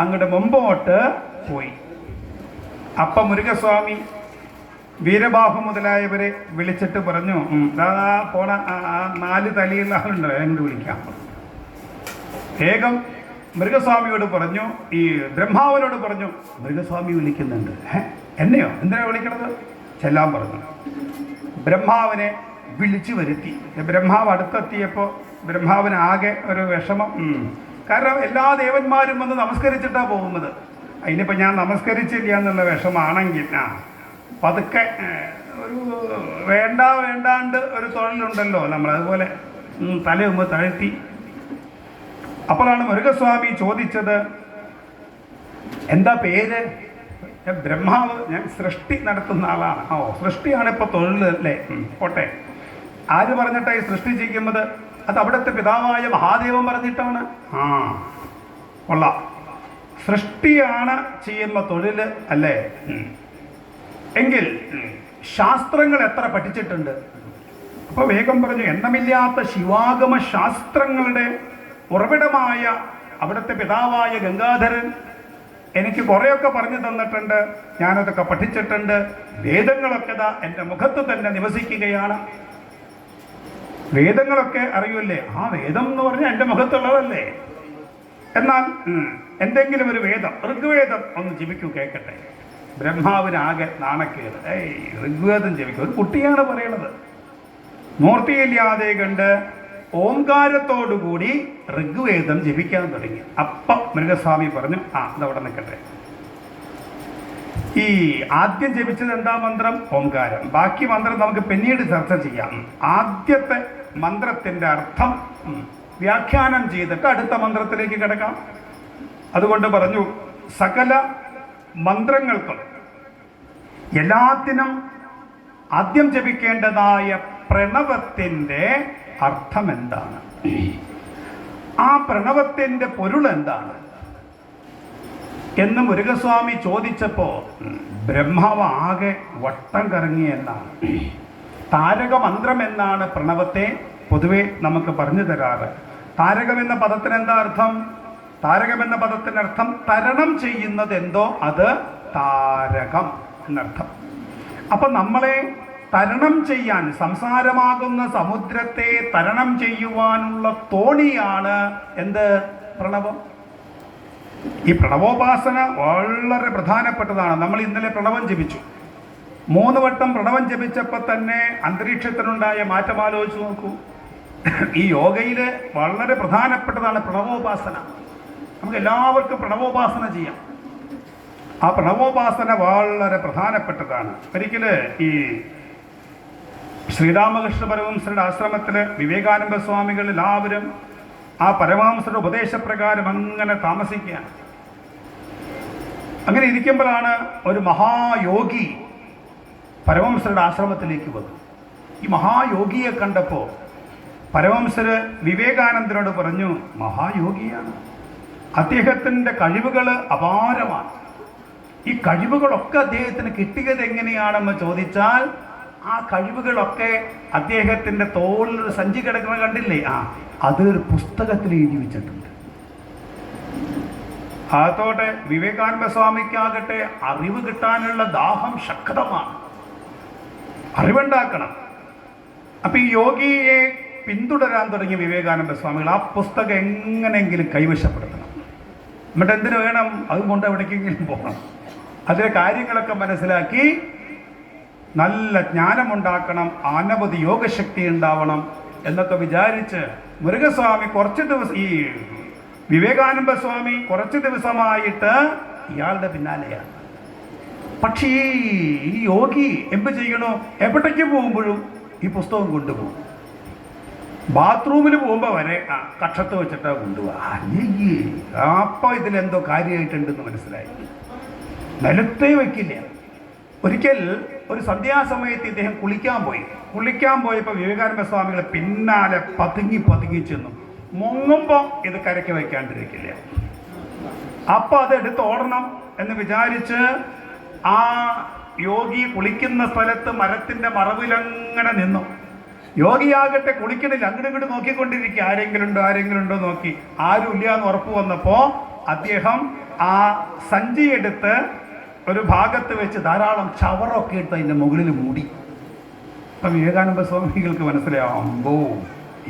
അങ്ങോട്ട് മുമ്പോട്ട് പോയി. അപ്പം മുരുകസ്വാമി വീരബാഹു മുതലായവരെ വിളിച്ചിട്ട് പറഞ്ഞു, പോണ ആ 4 തലയുള്ള ആളുണ്ടല്ലോ എന്ത് വിളിക്കാം. വേഗം മൃഗസ്വാമിയോട് പറഞ്ഞു, ഈ ബ്രഹ്മാവനോട് പറഞ്ഞു, മൃഗസ്വാമി വിളിക്കുന്നുണ്ട്. എന്നെയോ എന്തിനാ വിളിക്കണത്? ചെല്ലാൻ പറഞ്ഞു. ബ്രഹ്മാവിനെ വിളിച്ചു വരുത്തി. ബ്രഹ്മാവ് അടുത്തെത്തിയപ്പോൾ ബ്രഹ്മാവിന് ആകെ ഒരു വിഷമം. കാരണം എല്ലാ ദേവന്മാരും വന്ന് നമസ്കരിച്ചിട്ടാണ് പോകുന്നത്. അതിനിപ്പോൾ ഞാൻ നമസ്കരിച്ചില്ല എന്നുള്ള വിഷമാണെങ്കിൽ പതുക്കെ ഒരു വേണ്ടാണ്ട് ഒരു തൊഴിലുണ്ടല്ലോ നമ്മൾ, അതുപോലെ തലയൊന്ന് താഴ്ത്തി. അപ്പോഴാണ് മുരുകസ്വാമി ചോദിച്ചത്, എന്താ പേര്? ബ്രഹ്മാവ്, ഞാൻ സൃഷ്ടി നടത്തുന്ന ആളാണ്. സൃഷ്ടിയാണ് ഇപ്പോൾ തൊഴിൽ അല്ലേ? പോട്ടെ. ആര് പറഞ്ഞിട്ടായി സൃഷ്ടി ചെയ്യുന്നത്? അത് അവിടുത്തെ പിതാവായ മഹാദേവൻ പറഞ്ഞിട്ടാണ്. കൊള്ളാം, സൃഷ്ടിയാണ് ചെയ്യുന്ന തൊഴിൽ അല്ലേ? എങ്കിൽ ശാസ്ത്രങ്ങൾ എത്ര പഠിച്ചിട്ടുണ്ട്? അപ്പോൾ വേഗം പറഞ്ഞു, എണ്ണമില്ലാത്ത ശിവാഗമ ശാസ്ത്രങ്ങളുടെ ഉറവിടമായ അവിടുത്തെ പിതാവായ ഗംഗാധരൻ എനിക്ക് കുറേയൊക്കെ പറഞ്ഞു തന്നിട്ടുണ്ട്. ഞാനതൊക്കെ പഠിച്ചിട്ടുണ്ട്. വേദങ്ങളൊക്കെ എൻ്റെ മുഖത്ത് തന്നെ നിവസിക്കുകയാണ്. വേദങ്ങളൊക്കെ അറിയൂല്ലേ? വേദം എന്ന് പറഞ്ഞാൽ എൻ്റെ മുഖത്തുള്ളതല്ലേ? എന്നാൽ എന്തെങ്കിലും ഒരു വേദം, ഋഗ്വേദം ഒന്ന് ജപിക്കൂ, കേൾക്കട്ടെ. ബ്രഹ്മാവിനാകെ നാണക്കേട്. ഋഗ്വേദം ജപിക്കും. ഒരു കുട്ടിയാണ് പറയണത്. മൂർത്തിയില്ലാതെ കണ്ട് ഓംകാരത്തോടുകൂടി ഋഗ്വേദം ജപിക്കാൻ തുടങ്ങി. അപ്പം മൃഗസ്വാമി പറഞ്ഞു, അതവിടെ നിൽക്കട്ടെ. ഈ ആദ്യം ജപിച്ചത് എന്താ മന്ത്രം? ഓംകാരം. ബാക്കി മന്ത്രം നമുക്ക് പിന്നീട് ചർച്ച ചെയ്യാം. ആദ്യത്തെ മന്ത്രത്തിൻ്റെ അർത്ഥം വ്യാഖ്യാനം ചെയ്തിട്ട് അടുത്ത മന്ത്രത്തിലേക്ക് കിടക്കാം. അതുകൊണ്ട് പറഞ്ഞു, സകല മന്ത്രങ്ങൾക്കും എല്ലാത്തിനും ആദ്യം ജപിക്കേണ്ടതായ പ്രണവത്തിൻ്റെ അർത്ഥം എന്താണ്? ആ പ്രണവത്തിൻ്റെ പൊരുൾ എന്താണ് എന്ന് മുരുകസ്വാമി ചോദിച്ചപ്പോൾ ബ്രഹ്മാവ് ആകെ വട്ടം കറങ്ങി എന്നാണ്. താരകമന്ത്രം എന്നാണ് പ്രണവത്തെ പൊതുവെ നമുക്ക് പറഞ്ഞു തരാറ്. താരകം എന്ന പദത്തിന് എന്താ അർത്ഥം? താരകം എന്ന പദത്തിനർത്ഥം തരണം ചെയ്യുന്നത് എന്തോ അത് താരകം എന്നർത്ഥം. അപ്പം നമ്മളെ തരണം ചെയ്യാൻ, സംസാരമാകുന്ന സമുദ്രത്തെ തരണം ചെയ്യുവാനുള്ള തോണിയാണ് എന്ത്? പ്രണവം. ഈ പ്രണവോപാസന വളരെ പ്രധാനപ്പെട്ടതാണ്. നമ്മൾ ഇന്നലെ പ്രണവം ജപിച്ചു. 3 വട്ടം പ്രണവം ജപിച്ചപ്പോൾ തന്നെ അന്തരീക്ഷത്തിനുണ്ടായ മാറ്റം ആലോചിച്ച് നോക്കൂ. ഈ യോഗയിൽ വളരെ പ്രധാനപ്പെട്ടതാണ് പ്രണവോപാസന. നമുക്ക് എല്ലാവർക്കും പ്രണവോപാസന ചെയ്യാം. ആ പ്രണവോപാസന വളരെ പ്രധാനപ്പെട്ടതാണ്. ഒരിക്കൽ ഈ ശ്രീരാമകൃഷ്ണ പരമഹംസരുടെ ആശ്രമത്തിൽ വിവേകാനന്ദ സ്വാമികൾ എല്ലാവരും ആ പരമഹംസരുടെ ഉപദേശപ്രകാരം അങ്ങനെ താമസിക്കുകയാണ്. അങ്ങനെ ഇരിക്കുമ്പോഴാണ് ഒരു മഹായോഗി പരമഹംസരുടെ ആശ്രമത്തിലേക്ക് വന്നു. ഈ മഹായോഗിയെ കണ്ടപ്പോൾ പരമഹംസര് വിവേകാനന്ദനോട് പറഞ്ഞു, മഹായോഗിയാണ്, അദ്ദേഹത്തിൻ്റെ കഴിവുകൾ അപാരമാണ്. ഈ കഴിവുകളൊക്കെ അദ്ദേഹത്തിന് കിട്ടിയത് എങ്ങനെയാണെന്ന് ചോദിച്ചാൽ, ആ കഴിവുകളൊക്കെ അദ്ദേഹത്തിൻ്റെ തോളിലൊരു സഞ്ചി കിടക്കുന്ന കണ്ടില്ലേ? അതൊരു പുസ്തകത്തിൽ എഴുതി വെച്ചിട്ടുണ്ട്. അതോടെ വിവേകാനന്ദ സ്വാമിക്കാകട്ടെ അറിവ് കിട്ടാനുള്ള ദാഹം ശക്തമാണ്. അറിവുണ്ടാക്കണം. അപ്പൊ ഈ യോഗിയെ പിന്തുടരാൻ തുടങ്ങിയ വിവേകാനന്ദ സ്വാമികൾ ആ പുസ്തകം എങ്ങനെയെങ്കിലും കൈവശപ്പെടുത്തണം. എന്നിട്ട് എന്തിനു വേണം? അതുകൊണ്ട് എവിടേക്കെങ്കിലും പോകണം. അതിലെ കാര്യങ്ങളൊക്കെ മനസ്സിലാക്കി നല്ല ജ്ഞാനമുണ്ടാക്കണം, അനവധി യോഗശക്തി ഉണ്ടാവണം എന്നൊക്കെ വിചാരിച്ച് മുരുകസ്വാമി കുറച്ച് ദിവസം, ഈ വിവേകാനന്ദ സ്വാമി കുറച്ച് ദിവസമായിട്ട് ഇയാളുടെ പിന്നാലെയാണ്. പക്ഷേ ഈ യോഗി എന്ത് ചെയ്യണോ? എവിടേക്ക് പോകുമ്പോഴും ഈ പുസ്തകം കൊണ്ടുപോകും. ബാത്റൂമിൽ പോകുമ്പോൾ വരെ കക്ഷത്ത് വെച്ചിട്ട് കൊണ്ടുപോകാം. അപ്പം ഇതിലെന്തോ കാര്യമായിട്ടുണ്ടെന്ന് മനസ്സിലായി. നിലത്തേ വയ്ക്കില്ല. ഒരിക്കൽ ഒരു സന്ധ്യാസമയത്ത് ഇദ്ദേഹം കുളിക്കാൻ പോയപ്പോൾ വിവേകാനന്ദ സ്വാമികൾ പിന്നാലെ പതുങ്ങി ചെന്നു. മുങ്ങുമ്പോൾ ഇത് കരയ്ക്ക് വയ്ക്കാണ്ടിരിക്കില്ല. അപ്പം അതെടുത്ത് ഓടണം എന്ന് വിചാരിച്ച് ആ യോഗി കുളിക്കുന്ന സ്ഥലത്ത് മരത്തിൻ്റെ മറവിലങ്ങനെ നിന്നു. യോഗിയാകട്ടെ കുളിക്കണില്ല, അങ്ങോട്ട് നോക്കിക്കൊണ്ടിരിക്കുക. ആരെങ്കിലും ഉണ്ടോ നോക്കി. ആരും ഇല്ല എന്ന് ഉറപ്പ് വന്നപ്പോൾ അദ്ദേഹം ആ സഞ്ചിയെടുത്ത് ഒരു ഭാഗത്ത് വെച്ച് ധാരാളം ചവറൊക്കെ ഇട്ട് അതിൻ്റെ മുകളിൽ മൂടി. അപ്പം വിവേകാനന്ദ സ്വാമികൾക്ക് മനസ്സിലാവുമ്പോ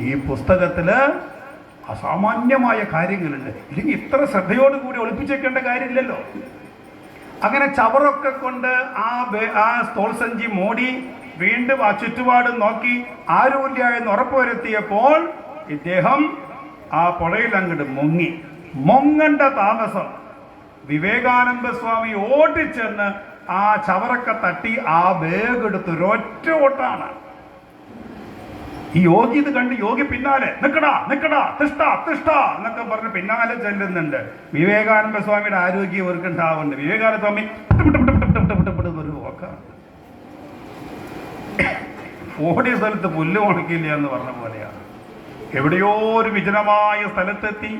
ഈ പുസ്തകത്തിൽ അസാമാന്യമായ കാര്യങ്ങളുണ്ട്, ഇല്ലെങ്കിൽ ഇത്ര ശ്രദ്ധയോടുകൂടി ഒളിപ്പിച്ചേക്കേണ്ട കാര്യമില്ലല്ലോ. അങ്ങനെ ചവറൊക്കെ കൊണ്ട് ആ തോൾ സഞ്ചി മൂടി വീണ്ടും ആ ചുറ്റുപാടും നോക്കി ആരുമില്ല എന്ന് ഉറപ്പുവരുത്തിയപ്പോൾ ഇദ്ദേഹം ആ പുഴയിൽ അങ്ങോട്ട് മുങ്ങണ്ട താമസം വിവേകാനന്ദ സ്വാമി ഓടിച്ചെന്ന് ആ ചവറൊക്കെ തട്ടി ആ ബാഗ് എടുത്ത് ഒരൊറ്റ ഓട്ടാണ്. ഈ യോഗി ഇത് കണ്ട് യോഗി പിന്നാലെ നിക്കടാ നിക്കടാ തിഷ്ട തിഷ്ട എന്നൊക്കെ പറഞ്ഞ് പിന്നാലെ ചെല്ലുന്നുണ്ട്. വിവേകാനന്ദ സ്വാമിയുടെ ആരോഗ്യം ഇവർക്കുണ്ടാവുന്നുണ്ട്. വിവേകാനന്ദ സ്വാമി ഒരു പോക്കാണ്. ഓടിയ സ്ഥലത്ത് പുല്ല് ഉണക്കില്ല എന്ന് പറഞ്ഞ പോലെയാണ്. എവിടെയോ ഒരു വിജനമായ സ്ഥലത്തെത്തി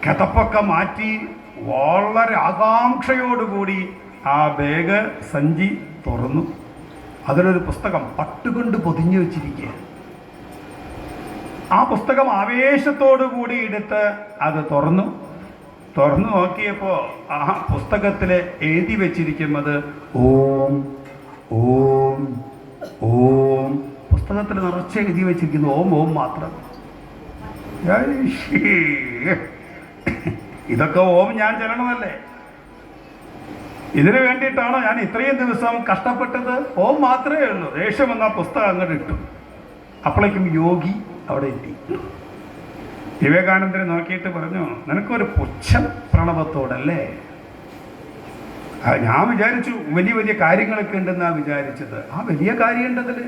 കിതപ്പൊക്കെ മാറ്റി വളരെ ആകാംക്ഷയോടുകൂടി ആ ബാഗ് സഞ്ചി തുറന്നു. അതിലൊരു പുസ്തകം പട്ടുകൊണ്ട് പൊതിഞ്ഞു വെച്ചിരിക്കുക. ആ പുസ്തകം ആവേശത്തോടു കൂടി എടുത്ത് അത് തുറന്നു നോക്കിയപ്പോൾ ആ പുസ്തകത്തിൽ എഴുതി വെച്ചിരിക്കുന്നത് ഓം ഓം ഓം. പുസ്തകത്തിൽ നിറച്ച് എഴുതി വെച്ചിരിക്കുന്നു ഓം ഓം മാത്രം. ഇതൊക്കെ ഓം ഞാൻ ചെല്ലണമല്ലേ? ഇതിനു വേണ്ടിയിട്ടാണോ ഞാൻ ഇത്രയും ദിവസം കഷ്ടപ്പെട്ടത്? ഓം മാത്രമേ ഉള്ളൂ. ദേഷ്യം എന്ന പുസ്തകം അങ്ങോട്ട് ഇട്ടു. അപ്പോഴേക്കും യോഗി അവിടെ എത്തി. വിവേകാനന്ദനെ നോക്കിയിട്ട് പറഞ്ഞു, നിനക്കൊരു പുച്ഛം പ്രണവത്തോടല്ലേ? ഞാൻ വിചാരിച്ചു വലിയ വലിയ കാര്യങ്ങളൊക്കെ ഉണ്ടെന്നാണ് വിചാരിച്ചത്. ആ വലിയ കാര്യമുണ്ടതിൽ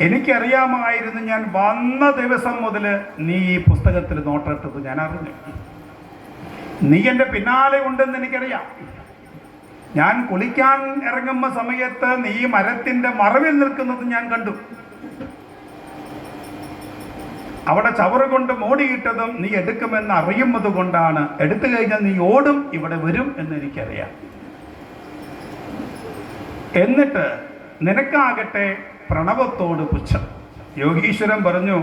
എനിക്കറിയാമായിരുന്നു. ഞാൻ വന്ന ദിവസം മുതൽ നീ ഈ പുസ്തകത്തിൽ നോട്ടിട്ടത് ഞാൻ അറിഞ്ഞു. നീ എൻ്റെ പിന്നാലെ ഉണ്ടെന്ന് എനിക്കറിയാം. ഞാൻ കുളിക്കാൻ ഇറങ്ങുന്ന സമയത്ത് നീ മരത്തിൻ്റെ മറവിൽ നിൽക്കുന്നത് ഞാൻ കണ്ടു. അവിടെ ചവറ് കൊണ്ട് മൂടിയിട്ടതും നീ എടുക്കുമെന്ന് അറിയുന്നത് കൊണ്ടാണ്. എടുത്തു കഴിഞ്ഞാൽ നീ ഓടും, ഇവിടെ വരും എന്ന് എനിക്കറിയാം. എന്നിട്ട് നിനക്കാകട്ടെ പ്രണവത്തോട് പുച്ഛം. യോഗീശ്വരൻ പറഞ്ഞു,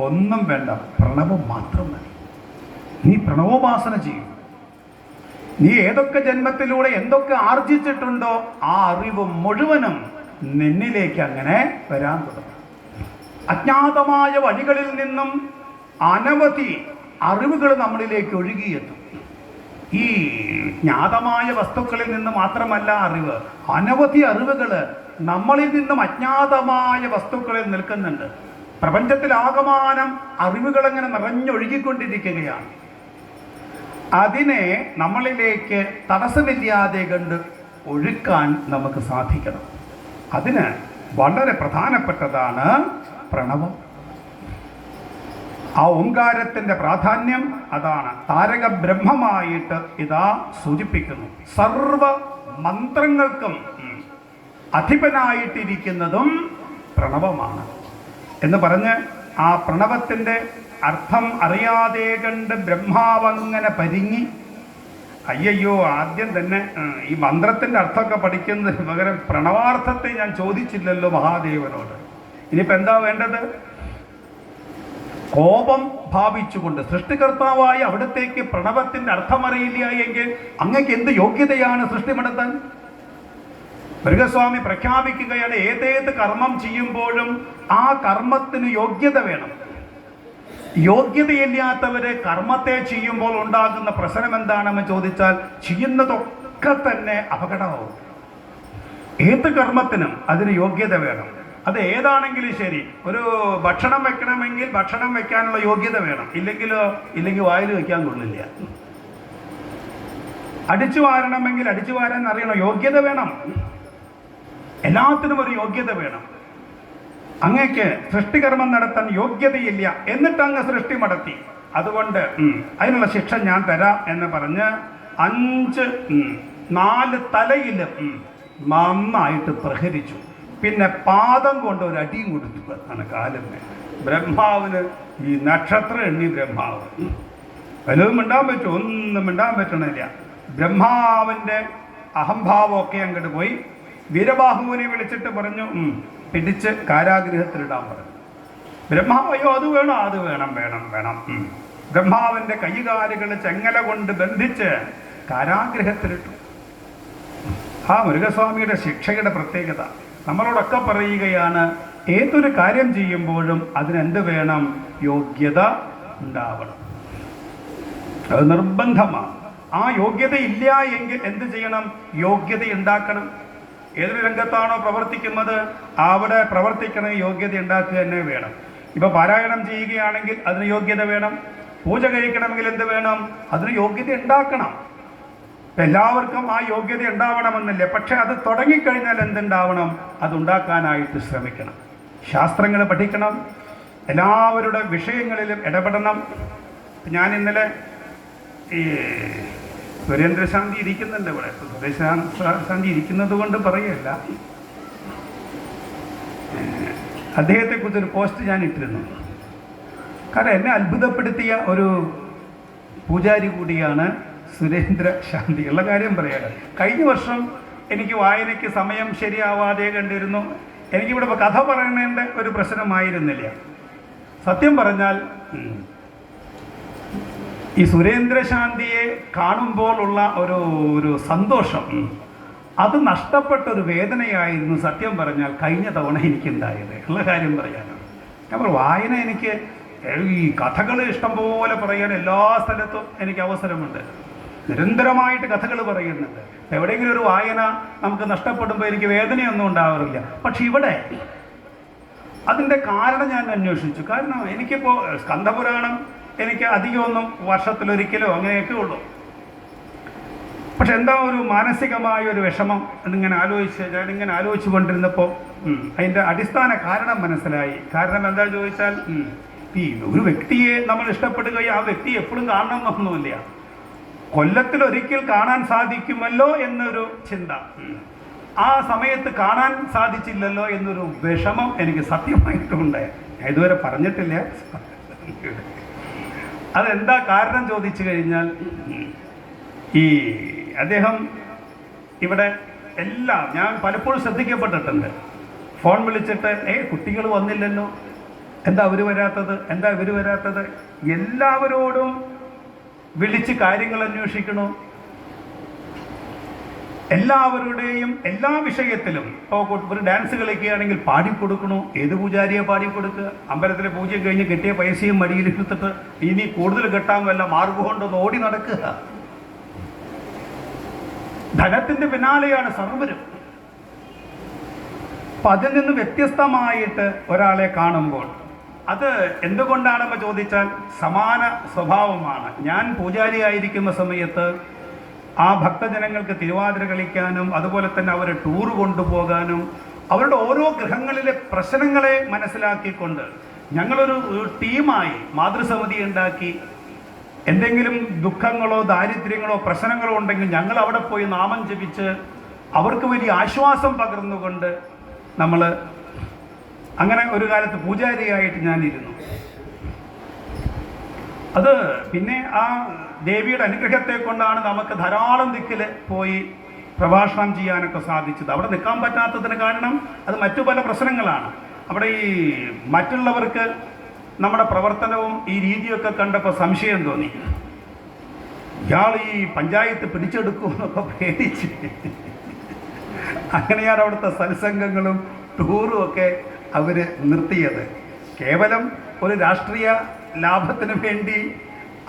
ഒന്നും വേണ്ട, പ്രണവം മാത്രം മതി. നീ പ്രണവോപാസന ചെയ്യും. നീ ഏതൊക്കെ ജന്മത്തിലൂടെ എന്തൊക്കെ ആർജിച്ചിട്ടുണ്ടോ ആ അറിവ് മുഴുവനും നിന്നിലേക്ക് അങ്ങനെ വരാൻ തുടങ്ങും. അജ്ഞാതമായ വഴികളിൽ നിന്നും അനവധി അറിവുകൾ നമ്മളിലേക്ക് ഒഴുകിയെത്തും. ഈ ജ്ഞാതമായ വസ്തുക്കളിൽ നിന്ന് മാത്രമല്ല അറിവ്, അനവധി അറിവുകൾ നമ്മളിൽ നിന്നും അജ്ഞാതമായ വസ്തുക്കളിൽ നിൽക്കുന്നുണ്ട്. പ്രപഞ്ചത്തിലാകമാനം അറിവുകൾ അങ്ങനെ നിറഞ്ഞൊഴുകിക്കൊണ്ടിരിക്കുകയാണ്. അതിനെ നമ്മളിലേക്ക് തടസ്സമില്ലാതെ കണ്ട് ഒഴുക്കാൻ നമുക്ക് സാധിക്കണം. അതിന് വളരെ പ്രധാനപ്പെട്ടതാണ് പ്രണവം. ആ ഓംകാരത്തിൻ്റെ പ്രാധാന്യം അതാണ്. താരക ബ്രഹ്മമായിട്ട് ഇതാ സൂചിപ്പിക്കുന്നു. സർവ മന്ത്രങ്ങൾക്കും അധിപനായിട്ടിരിക്കുന്നതും പ്രണവമാണ് എന്ന് പറഞ്ഞ് ആ പ്രണവത്തിൻ്റെ അർത്ഥം അറിയാതെ കണ്ട് ബ്രഹ്മാവങ്ങനെ പരിങ്ങി, അയ്യോ ആദ്യം തന്നെ ഈ മന്ത്രത്തിൻ്റെ അർത്ഥമൊക്കെ പഠിക്കുന്നതിന് പകരം പ്രണവാർത്ഥത്തെ ഞാൻ ചോദിച്ചില്ലല്ലോ മഹാദേവനോട്. ഇനിയിപ്പോൾ എന്താ വേണ്ടത്? കോപം ഭാവിച്ചുകൊണ്ട് സൃഷ്ടികർത്താവായ അവിടത്തേക്ക് പ്രണവത്തിൻ്റെ അർത്ഥമറിയില്ല എങ്കിൽ അങ്ങക്ക് എന്ത് യോഗ്യതയാണ് സൃഷ്ടി നടത്താൻ? മൃഗസ്വാമി പ്രഖ്യാപിക്കുകയാണ്, ഏതേത് കർമ്മം ചെയ്യുമ്പോഴും ആ കർമ്മത്തിന് യോഗ്യത വേണം. യോഗ്യതയില്ലാത്തവര് കർമ്മത്തെ ചെയ്യുമ്പോൾ ഉണ്ടാകുന്ന പ്രശ്നം എന്താണെന്ന് ചോദിച്ചാൽ ചെയ്യുന്നതൊക്കെ തന്നെ അപകടമാവും. ഏത് കർമ്മത്തിനും അതിന് യോഗ്യത വേണം. അത് ഏതാണെങ്കിലും ശരി. ഒരു ഭക്ഷണം വെക്കണമെങ്കിൽ ഭക്ഷണം വെക്കാനുള്ള യോഗ്യത വേണം, ഇല്ലെങ്കിൽ വായിൽ വെക്കാൻ കൊള്ളില്ല. അടിച്ചു വാരണമെങ്കിൽ അടിച്ചു വാരാൻ അറിയണം, യോഗ്യത വേണം. എല്ലാത്തിനും ഒരു യോഗ്യത വേണം. അങ്ങേക്ക് സൃഷ്ടികർമ്മം നടത്താൻ യോഗ്യതയില്ല, എന്നിട്ട് അങ്ങ് സൃഷ്ടി നടത്തി. അതുകൊണ്ട് അതിനുള്ള ശിക്ഷ ഞാൻ തരാം എന്ന് പറഞ്ഞ് 4 തലയിൽ നന്നായിട്ട് പ്രഹരിച്ചു. പിന്നെ പാദം കൊണ്ട് ഒരു അടിയും കൊടുത്തു എന്നാണ് കാലിന്. ബ്രഹ്മാവിന് ഈ നക്ഷത്രം എണ്ണി ബ്രഹ്മാവ് വല്ലതും മിണ്ടാൻ പറ്റും? ഒന്നും മിണ്ടാൻ പറ്റണില്ല. ബ്രഹ്മാവിൻ്റെ അഹംഭാവമൊക്കെ അങ്ങോട്ട് പോയി. വീരബാഹുവിനെ വിളിച്ചിട്ട് പറഞ്ഞു, പിടിച്ച് കാരാഗൃഹത്തിലിടാൻ പറഞ്ഞു. ബ്രഹ്മാവ് അയ്യോ അത് വേണം, അത് വേണം വേണം വേണം. ബ്രഹ്മാവിൻ്റെ കൈകാലുകൾ ചെങ്ങല കൊണ്ട് ബന്ധിച്ച് കാരാഗൃഹത്തിലിട്ടു. ആ മുരുകസ്വാമിയുടെ ശിക്ഷയുടെ പ്രത്യേകത നമ്മളോടൊക്കെ പറയുകയാണ്, ഏതൊരു കാര്യം ചെയ്യുമ്പോഴും അതിനെന്ത് വേണം? യോഗ്യത ഉണ്ടാവണം. അത് നിർബന്ധമാണ്. ആ യോഗ്യത ഇല്ല എങ്കിൽ എന്ത് ചെയ്യണം? യോഗ്യത ഉണ്ടാക്കണം. ഏതൊരു രംഗത്താണോ പ്രവർത്തിക്കുന്നത് അവിടെ പ്രവർത്തിക്കണ യോഗ്യത ഉണ്ടാക്കുക തന്നെ വേണം. ഇപ്പൊ പാരായണം ചെയ്യുകയാണെങ്കിൽ അതിന് യോഗ്യത വേണം. പൂജ കഴിക്കണമെങ്കിൽ എന്ത് വേണം? അതിന് യോഗ്യത ഉണ്ടാക്കണം. എല്ലാവർക്കും ആ യോഗ്യത ഉണ്ടാവണമെന്നില്ല, പക്ഷെ അത് തുടങ്ങിക്കഴിഞ്ഞാൽ എന്തുണ്ടാവണം? അതുണ്ടാക്കാനായിട്ട് ശ്രമിക്കണം. ശാസ്ത്രങ്ങൾ പഠിക്കണം, എല്ലാവരുടെ വിഷയങ്ങളിലും ഇടപെടണം. ഞാൻ ഇന്നലെ ഈ സുരേന്ദ്രശാന്തി ഇരിക്കുന്നുണ്ട് ഇവിടെ. സുരേന്ദ്രശാന്തി ഇരിക്കുന്നത് കൊണ്ട് പറയല്ല, അദ്ദേഹത്തെക്കുറിച്ചൊരു പോസ്റ്റ് ഞാൻ ഇട്ടിരുന്നു. കാരണം എന്നെ അത്ഭുതപ്പെടുത്തിയ ഒരു പൂജാരി കൂടിയാണ് സുരേന്ദ്രശാന്തി. ഉള്ള കാര്യം പറയാറ്, കഴിഞ്ഞ വർഷം എനിക്ക് വായനയ്ക്ക് സമയം ശരിയാവാതെ കണ്ടിരുന്നു. എനിക്കിവിടെ കഥ പറയണേണ്ട ഒരു പ്രശ്നമായിരുന്നില്ല. സത്യം പറഞ്ഞാൽ ഈ സുരേന്ദ്രശാന്തിയെ കാണുമ്പോൾ ഉള്ള ഒരു സന്തോഷം, അത് നഷ്ടപ്പെട്ടൊരു വേദനയായിരുന്നു സത്യം പറഞ്ഞാൽ കഴിഞ്ഞ തവണ എനിക്കുണ്ടായത്. ഉള്ള കാര്യം പറയാനാണ്. ഞാൻ വായന എനിക്ക് ഈ കഥകൾ ഇഷ്ടംപോലെ പറയാൻ എല്ലാ സ്ഥലത്തും എനിക്ക് അവസരമുണ്ട്. നിരന്തരമായിട്ട് കഥകൾ പറയുന്നുണ്ട്. എവിടെയെങ്കിലും ഒരു വായന നമുക്ക് നഷ്ടപ്പെടുമ്പോൾ എനിക്ക് വേദനയൊന്നും ഉണ്ടാവാറില്ല. പക്ഷെ ഇവിടെ അതിൻ്റെ കാരണം ഞാൻ അന്വേഷിച്ചു. കാരണം എനിക്കിപ്പോൾ സ്കന്ദപുരാണം എനിക്ക് അധികമൊന്നും വർഷത്തിലൊരിക്കലോ അങ്ങനെയൊക്കെ ഉള്ളൂ. പക്ഷെ എന്താ ഒരു മാനസികമായ ഒരു വിഷമം ഞാനിങ്ങനെ ആലോചിച്ചു കൊണ്ടിരുന്നപ്പോൾ അതിൻ്റെ അടിസ്ഥാന കാരണം മനസ്സിലായി. കാരണം എന്താ ചോദിച്ചാൽ, ഈ ഒരു വ്യക്തിയെ നമ്മൾ ഇഷ്ടപ്പെടുകയും ആ വ്യക്തി എപ്പോഴും കാണണമെന്നൊന്നുമില്ല, കൊല്ലത്തിലൊരിക്കൽ കാണാൻ സാധിക്കുമല്ലോ എന്നൊരു ചിന്ത, ആ സമയത്ത് കാണാൻ സാധിച്ചില്ലല്ലോ എന്നൊരു വിഷമം എനിക്ക് സത്യമായിട്ടുണ്ട്. ഞാൻ ഇതുവരെ പറഞ്ഞിട്ടില്ല. അതെന്താ കാരണം ചോദിച്ചു കഴിഞ്ഞാൽ, ഈ അദ്ദേഹം ഇവിടെ എല്ലാം ഞാൻ പലപ്പോഴും ശ്രദ്ധിക്കപ്പെട്ടിട്ടുണ്ട്. ഫോൺ വിളിച്ചിട്ട് കുട്ടികൾ വന്നില്ലല്ലോ, എന്താ അവർ വരാത്തത്, എന്താ ഇവർ വരാത്തത്, എല്ലാവരോടും വിളിച്ച് കാര്യങ്ങൾ അന്വേഷിക്കണു. എല്ലാവരുടെയും എല്ലാ വിഷയത്തിലും ഇപ്പോൾ ഒരു ഡാൻസ് കളിക്കുകയാണെങ്കിൽ പാടിക്കൊടുക്കണു. ഏത് പൂജാരിയെ പാടിക്കൊടുക്കുക? അമ്പലത്തിലെ പൂജ കഴിഞ്ഞ് കെട്ടിയ പൈസയും മടിയിലെടുത്തിട്ട് ഇനി കൂടുതൽ കെട്ടാൻ വല്ല മാർഗം കൊണ്ടൊന്ന് ഓടി നടക്കുക. ധനത്തിന്റെ പിന്നാലെയാണ് സർവരും. അപ്പം അതിൽ നിന്ന് വ്യത്യസ്തമായിട്ട് ഒരാളെ കാണുമ്പോൾ അത് എന്തുകൊണ്ടാണെന്ന് ചോദിച്ചാൽ സമാന സ്വഭാവമാണ്. ഞാൻ പൂജാരിയായിരിക്കുന്ന സമയത്ത് ആ ഭക്തജനങ്ങൾക്ക് തിരുവാതിര കളിക്കാനും അതുപോലെ തന്നെ അവരെ ടൂർ കൊണ്ടുപോകാനും അവരുടെ ഓരോ ഗൃഹങ്ങളിലെ പ്രശ്നങ്ങളെ മനസ്സിലാക്കിക്കൊണ്ട് ഞങ്ങളൊരു ടീമായി മാതൃസമിതി ഉണ്ടാക്കി, എന്തെങ്കിലും ദുഃഖങ്ങളോ ദാരിദ്ര്യങ്ങളോ പ്രശ്നങ്ങളോ ഉണ്ടെങ്കിൽ ഞങ്ങൾ അവിടെ പോയി നാമം ജപിച്ച് അവർക്ക് വലിയ ആശ്വാസം പകർന്നുകൊണ്ട് നമ്മൾ അങ്ങനെ ഒരു കാലത്ത് പൂജാരിയായിട്ട് ഞാനിരുന്നു. അത് പിന്നെ ആ ദേവിയുടെ അനുഗ്രഹത്തെ കൊണ്ടാണ് നമുക്ക് ധാരാളം ദിക്കിൽ പോയി പ്രഭാഷണം ചെയ്യാനൊക്കെ സാധിച്ചത്. അവിടെ നിൽക്കാൻ പറ്റാത്തതിന് കാരണം അത് മറ്റു പല പ്രശ്നങ്ങളാണ്. അവിടെ ഈ മറ്റുള്ളവർക്ക് നമ്മുടെ പ്രവർത്തനവും ഈ രീതിയൊക്കെ കണ്ടപ്പോൾ സംശയം തോന്നി. ഇയാൾ ഈ പഞ്ചായത്ത് പിടിച്ചെടുക്കുമെന്നൊക്കെ പേടിച്ച് അങ്ങനെയാണ് അവിടുത്തെ സത്സംഗങ്ങളും ടൂറും ഒക്കെ അവർ നിർത്തിയത്. കേവലം ഒരു രാഷ്ട്രീയ ലാഭത്തിന് വേണ്ടി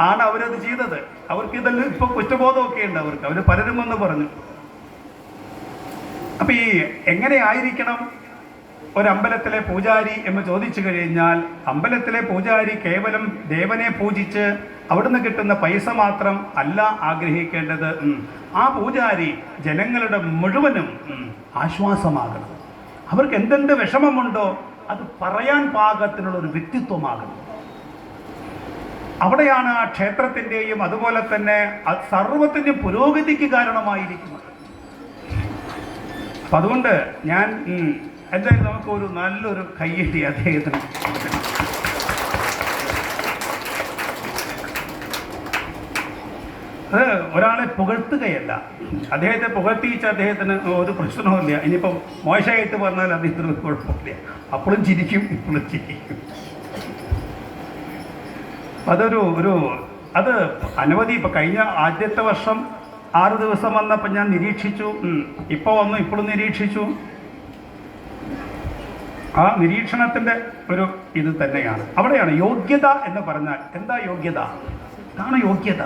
ആണ് അവരത് ചെയ്തത്. അവർക്ക് ഇതെല്ലാം ഇപ്പോൾ കുറ്റബോധമൊക്കെ ഉണ്ട് അവർക്ക്. അവർ പലരും എന്ന് പറഞ്ഞു. അപ്പം ഈ എങ്ങനെ ആയിരിക്കണം ഒരമ്പലത്തിലെ പൂജാരി എന്ന് ചോദിച്ചു കഴിഞ്ഞാൽ, അമ്പലത്തിലെ പൂജാരി കേവലം ദേവനെ പൂജിച്ച് അവിടുന്ന് കിട്ടുന്ന പൈസ മാത്രം അല്ല ആഗ്രഹിക്കേണ്ടത്. ആ പൂജാരി ജനങ്ങളുടെ മുഴുവനും ആശ്വാസമാകണം. അവർക്ക് എന്തെന്ത് വിഷമമുണ്ടോ അത് പറയാൻ പാകത്തിനുള്ളൊരു വ്യക്തിത്വമാകണം. അവിടെയാണ് ആ ക്ഷേത്രത്തിൻ്റെയും അതുപോലെ തന്നെ സർവത്തിൻ്റെയും പുരോഗതിക്ക് കാരണമായിരിക്കുന്നത്. അപ്പം അതുകൊണ്ട് ഞാൻ എന്തായാലും നമുക്കൊരു നല്ലൊരു കയ്യടി അദ്ദേഹത്തിന്. അത് ഒരാളെ പുകഴ്ത്തുകയല്ല, അദ്ദേഹത്തെ പുകഴ്ത്തിച്ച് അദ്ദേഹത്തിന് ഒരു പ്രശ്നവുമില്ല. ഇനിയിപ്പം മോശമായിട്ട് പറഞ്ഞാൽ അദ്ദേഹത്തിന് കുഴപ്പമില്ല. അപ്പോഴും ചിരിക്കും, ഇപ്പോഴും ചിരിക്കും. അത് അനവധി ഇപ്പം കഴിഞ്ഞ ആദ്യത്തെ വർഷം 6 ദിവസം വന്നപ്പോൾ ഞാൻ നിരീക്ഷിച്ചു, ഇപ്പോൾ വന്നു, ഇപ്പോഴും നിരീക്ഷിച്ചു. ആ നിരീക്ഷണത്തിൻ്റെ ഒരു ഇത് തന്നെയാണ്. അവിടെയാണ് യോഗ്യത എന്ന് പറഞ്ഞാൽ എന്താ യോഗ്യത? അതാണ് യോഗ്യത.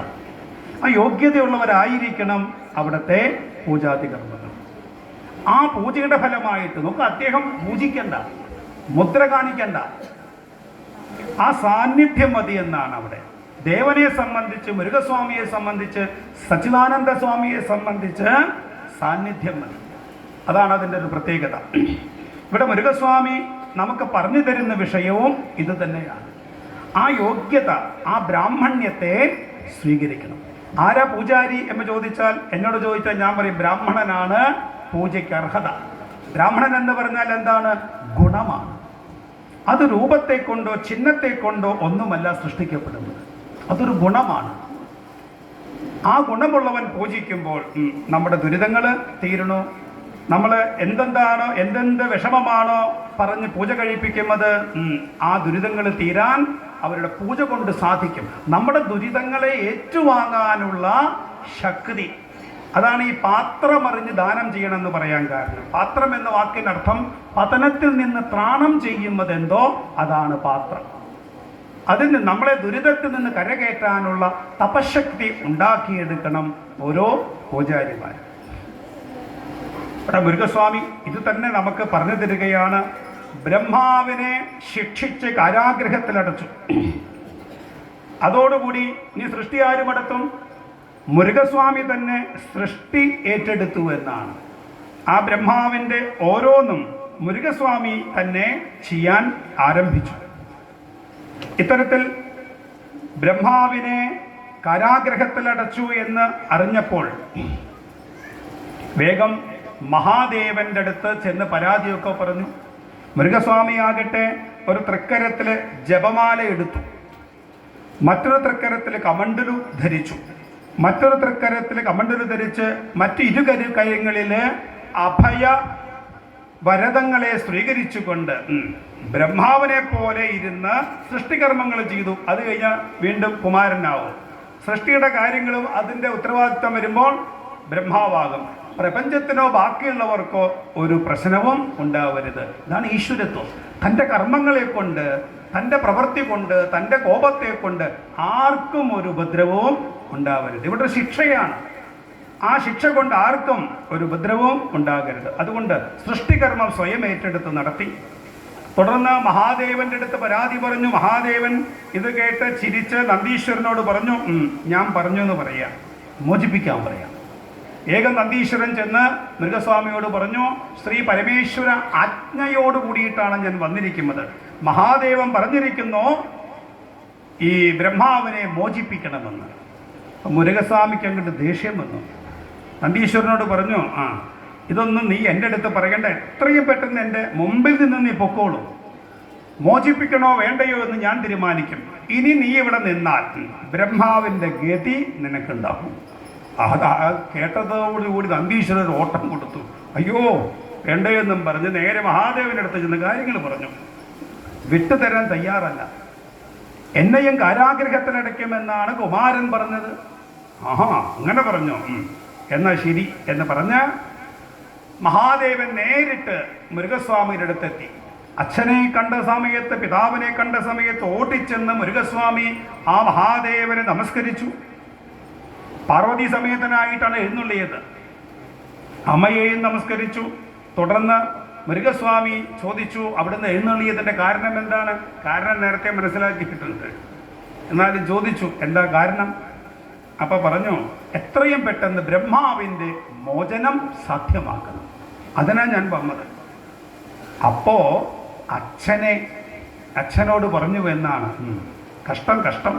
ആ യോഗ്യതയുള്ളവരായിരിക്കണം അവിടുത്തെ പൂജാതി കർമ്മങ്ങൾ. ആ പൂജയുടെ ഫലമായിട്ട് നമുക്ക് അദ്ദേഹം പൂജിക്കണ്ട, മുദ്ര കാണിക്കണ്ട, ആ സാന്നിധ്യം മതി എന്നാണ് അവിടെ. ദേവനെ സംബന്ധിച്ച്, മുരുകസ്വാമിയെ സംബന്ധിച്ച്, സച്ചിദാനന്ദ സ്വാമിയെ സംബന്ധിച്ച് സാന്നിധ്യം മതി. അതാണ് അതിൻ്റെ ഒരു പ്രത്യേകത. ഇവിടെ മുരുകസ്വാമി നമുക്ക് പറഞ്ഞു തരുന്ന വിഷയവും ഇത് തന്നെയാണ്. ആ യോഗ്യത, ആ ബ്രാഹ്മണ്യത്തെ സ്വീകരിക്കണം. ആരാ പൂജാരി എന്ന് ചോദിച്ചാൽ, എന്നോട് ചോദിച്ചാൽ ഞാൻ പറയും ബ്രാഹ്മണനാണ് പൂജയ്ക്ക് അർഹത. ബ്രാഹ്മണൻ എന്ന് പറഞ്ഞാൽ എന്താണ്? ഗുണമാണ്. അത് രൂപത്തെ കൊണ്ടോ ചിഹ്നത്തെ കൊണ്ടോ ഒന്നുമല്ല സൃഷ്ടിക്കപ്പെടുന്നത്, അതൊരു ഗുണമാണ്. ആ ഗുണമുള്ളവൻ പൂജിക്കുമ്പോൾ നമ്മുടെ ദുരിതങ്ങൾ തീരണോ, നമ്മൾ എന്തെന്ത് വിഷമമാണോ പറഞ്ഞ് പൂജ കഴിപ്പിക്കുന്നത്, ആ ദുരിതങ്ങൾ തീരാൻ അവരുടെ പൂജ കൊണ്ട് സാധിക്കും. നമ്മുടെ ദുരിതങ്ങളെ ഏറ്റുവാങ്ങാനുള്ള ശക്തി, അതാണ് ഈ പാത്രമറിഞ്ഞ് ദാനം ചെയ്യണമെന്ന് പറയാൻ കാരണം. പാത്രം എന്ന വാക്കിനർത്ഥം പതനത്തിൽ നിന്ന് ത്രാണം ചെയ്യുന്നതെന്തോ അതാണ് പാത്രം. അതിന് നമ്മളെ ദുരിതത്തിൽ നിന്ന് കരകയറ്റാനുള്ള തപശക്തി ഉണ്ടാക്കിയെടുക്കണം ഓരോ പൂജാരിമാരും. ഇവിടെ മുരുകസ്വാമി ഇത് തന്നെ നമുക്ക് പറഞ്ഞു തരികയാണ്. ബ്രഹ്മാവിനെ ശിക്ഷിച്ച് കാരാഗ്രഹത്തിലടച്ചു. അതോടുകൂടി ഇനി സൃഷ്ടി ആരും നടത്തും? മുരുകസ്വാമി തന്നെ സൃഷ്ടി ഏറ്റെടുത്തു എന്നാണ്. ആ ബ്രഹ്മാവിൻ്റെ ഓരോന്നും മുരുകസ്വാമി തന്നെ ചെയ്യാൻ ആരംഭിച്ചു. ഇത്തരത്തിൽ ബ്രഹ്മാവിനെ കാരാഗ്രഹത്തിലടച്ചു എന്ന് അറിഞ്ഞപ്പോൾ വേഗം മഹാദേവന്റെ അടുത്ത് ചെന്ന് പരാതിയൊക്കെ പറഞ്ഞു. മുരുകസ്വാമിയാകട്ടെ ഒരു തൃക്കരത്തിൽ ജപമാല എടുത്തു, മറ്റൊരു തൃക്കരത്തിൽ കമണ്ടലു ധരിച്ചു, മറ്റൊരു തൃക്കരത്തിൽ കമണ്ടലു ധരിച്ച് മറ്റ് കൈകളിൽ അഭയ വരദങ്ങളെ സ്വീകരിച്ചുകൊണ്ട് ബ്രഹ്മാവിനെ പോലെ ഇരുന്ന് സൃഷ്ടികർമ്മങ്ങൾ ചെയ്തു. അത് കഴിഞ്ഞാൽ വീണ്ടും കുമാരനാവും. സൃഷ്ടിയുടെ കാര്യങ്ങളും അതിൻ്റെ ഉത്തരവാദിത്വം വരുമ്പോൾ ബ്രഹ്മാവാകും. പ്രപഞ്ചത്തിനോ ബാക്കിയുള്ളവർക്കോ ഒരു പ്രശ്നവും ഉണ്ടാവരുത്. ഇതാണ് ഈശ്വരത്വം. തൻ്റെ കർമ്മങ്ങളെ കൊണ്ട്, തൻ്റെ പ്രവൃത്തി കൊണ്ട്, തൻ്റെ കോപത്തെ കൊണ്ട് ആർക്കും ഒരു ഉപദ്രവവും ഉണ്ടാവരുത്. ഇവിടെ ശിക്ഷയാണ്. ആ ശിക്ഷ കൊണ്ട് ആർക്കും ഒരു ഉപദ്രവവും ഉണ്ടാകരുത്. അതുകൊണ്ട് സൃഷ്ടികർമ്മം സ്വയം ഏറ്റെടുത്ത് നടത്തി. തുടർന്ന് മഹാദേവന്റെ അടുത്ത് പരാതി പറഞ്ഞു. മഹാദേവൻ ഇത് കേട്ട് ചിരിച്ച് നന്ദീശ്വരനോട് പറഞ്ഞു, ഞാൻ പറഞ്ഞു എന്ന് പറയാം, മോചിപ്പിക്കാൻ പറയാം. ഏകം നന്ദീശ്വരൻ ചെന്ന് മൃഗസ്വാമിയോട് പറഞ്ഞു, ശ്രീ പരമേശ്വര ആജ്ഞയോട് കൂടിയിട്ടാണ് ഞാൻ വന്നിരിക്കുന്നത്. മഹാദേവൻ പറഞ്ഞിരിക്കുന്നു ഈ ബ്രഹ്മാവിനെ മോചിപ്പിക്കണമെന്ന്. മുരുകസ്വാമിക്ക് അങ്ങോട്ട് ദേഷ്യം വന്നു. നന്ദീശ്വരനോട് പറഞ്ഞു, ഇതൊന്നും നീ എൻ്റെ അടുത്ത് പറയണ്ട, എത്രയും പെട്ടെന്ന് എൻ്റെ മുമ്പിൽ നിന്ന് നീ പൊക്കോളൂ. മോചിപ്പിക്കണോ വേണ്ടയോ എന്ന് ഞാൻ തീരുമാനിക്കും. ഇനി നീ ഇവിടെ നിന്നാൽ ബ്രഹ്മാവിൻ്റെ ഗതി നിനക്കുണ്ടാകും. അത് കേട്ടതോടുകൂടി നന്ദീശ്വരൻ ഓട്ടം കൊടുത്തു. അയ്യോ വേണ്ടയെന്നും പറഞ്ഞ് നേരെ മഹാദേവൻ്റെ അടുത്ത് ചെന്ന് കാര്യങ്ങൾ പറഞ്ഞു. വിട്ടുതരാൻ തയ്യാറല്ല, എന്നെയും കാരാഗ്രഹത്തിലടയ്ക്കുമെന്നാണ് കുമാരൻ പറഞ്ഞത്. അങ്ങനെ പറഞ്ഞു, എന്നാൽ ശരി എന്ന് പറഞ്ഞ് മഹാദേവൻ നേരിട്ട് മുരുകസ്വാമിയുടെ അടുത്തെത്തി. അച്ഛനെ കണ്ട സമയത്ത്, പിതാവിനെ കണ്ട സമയത്ത് ഓടിച്ചെന്ന് മുരുകസ്വാമി ആ മഹാദേവനെ നമസ്കരിച്ചു. പാർവതി സമേതനായിട്ടാണ് എഴുന്നള്ളിയത്. അമ്മയെയും നമസ്കരിച്ചു. തുടർന്ന് മുരുകസ്വാമി ചോദിച്ചു, അവിടുന്ന് എഴുന്നള്ളിയതിൻ്റെ കാരണം എന്താണ്? കാരണം നേരത്തെ മനസ്സിലാക്കിയിട്ടുണ്ട്, എന്നാലും ചോദിച്ചു എന്താ കാരണം. അപ്പോൾ പറഞ്ഞു, എത്രയും പെട്ടെന്ന് ബ്രഹ്മാവിൻ്റെ മോചനം സാധ്യമാക്കണം, അതിനാണ് ഞാൻ വന്നത്. അപ്പോൾ അച്ഛനോട് പറഞ്ഞു എന്നാണ്. കഷ്ടം.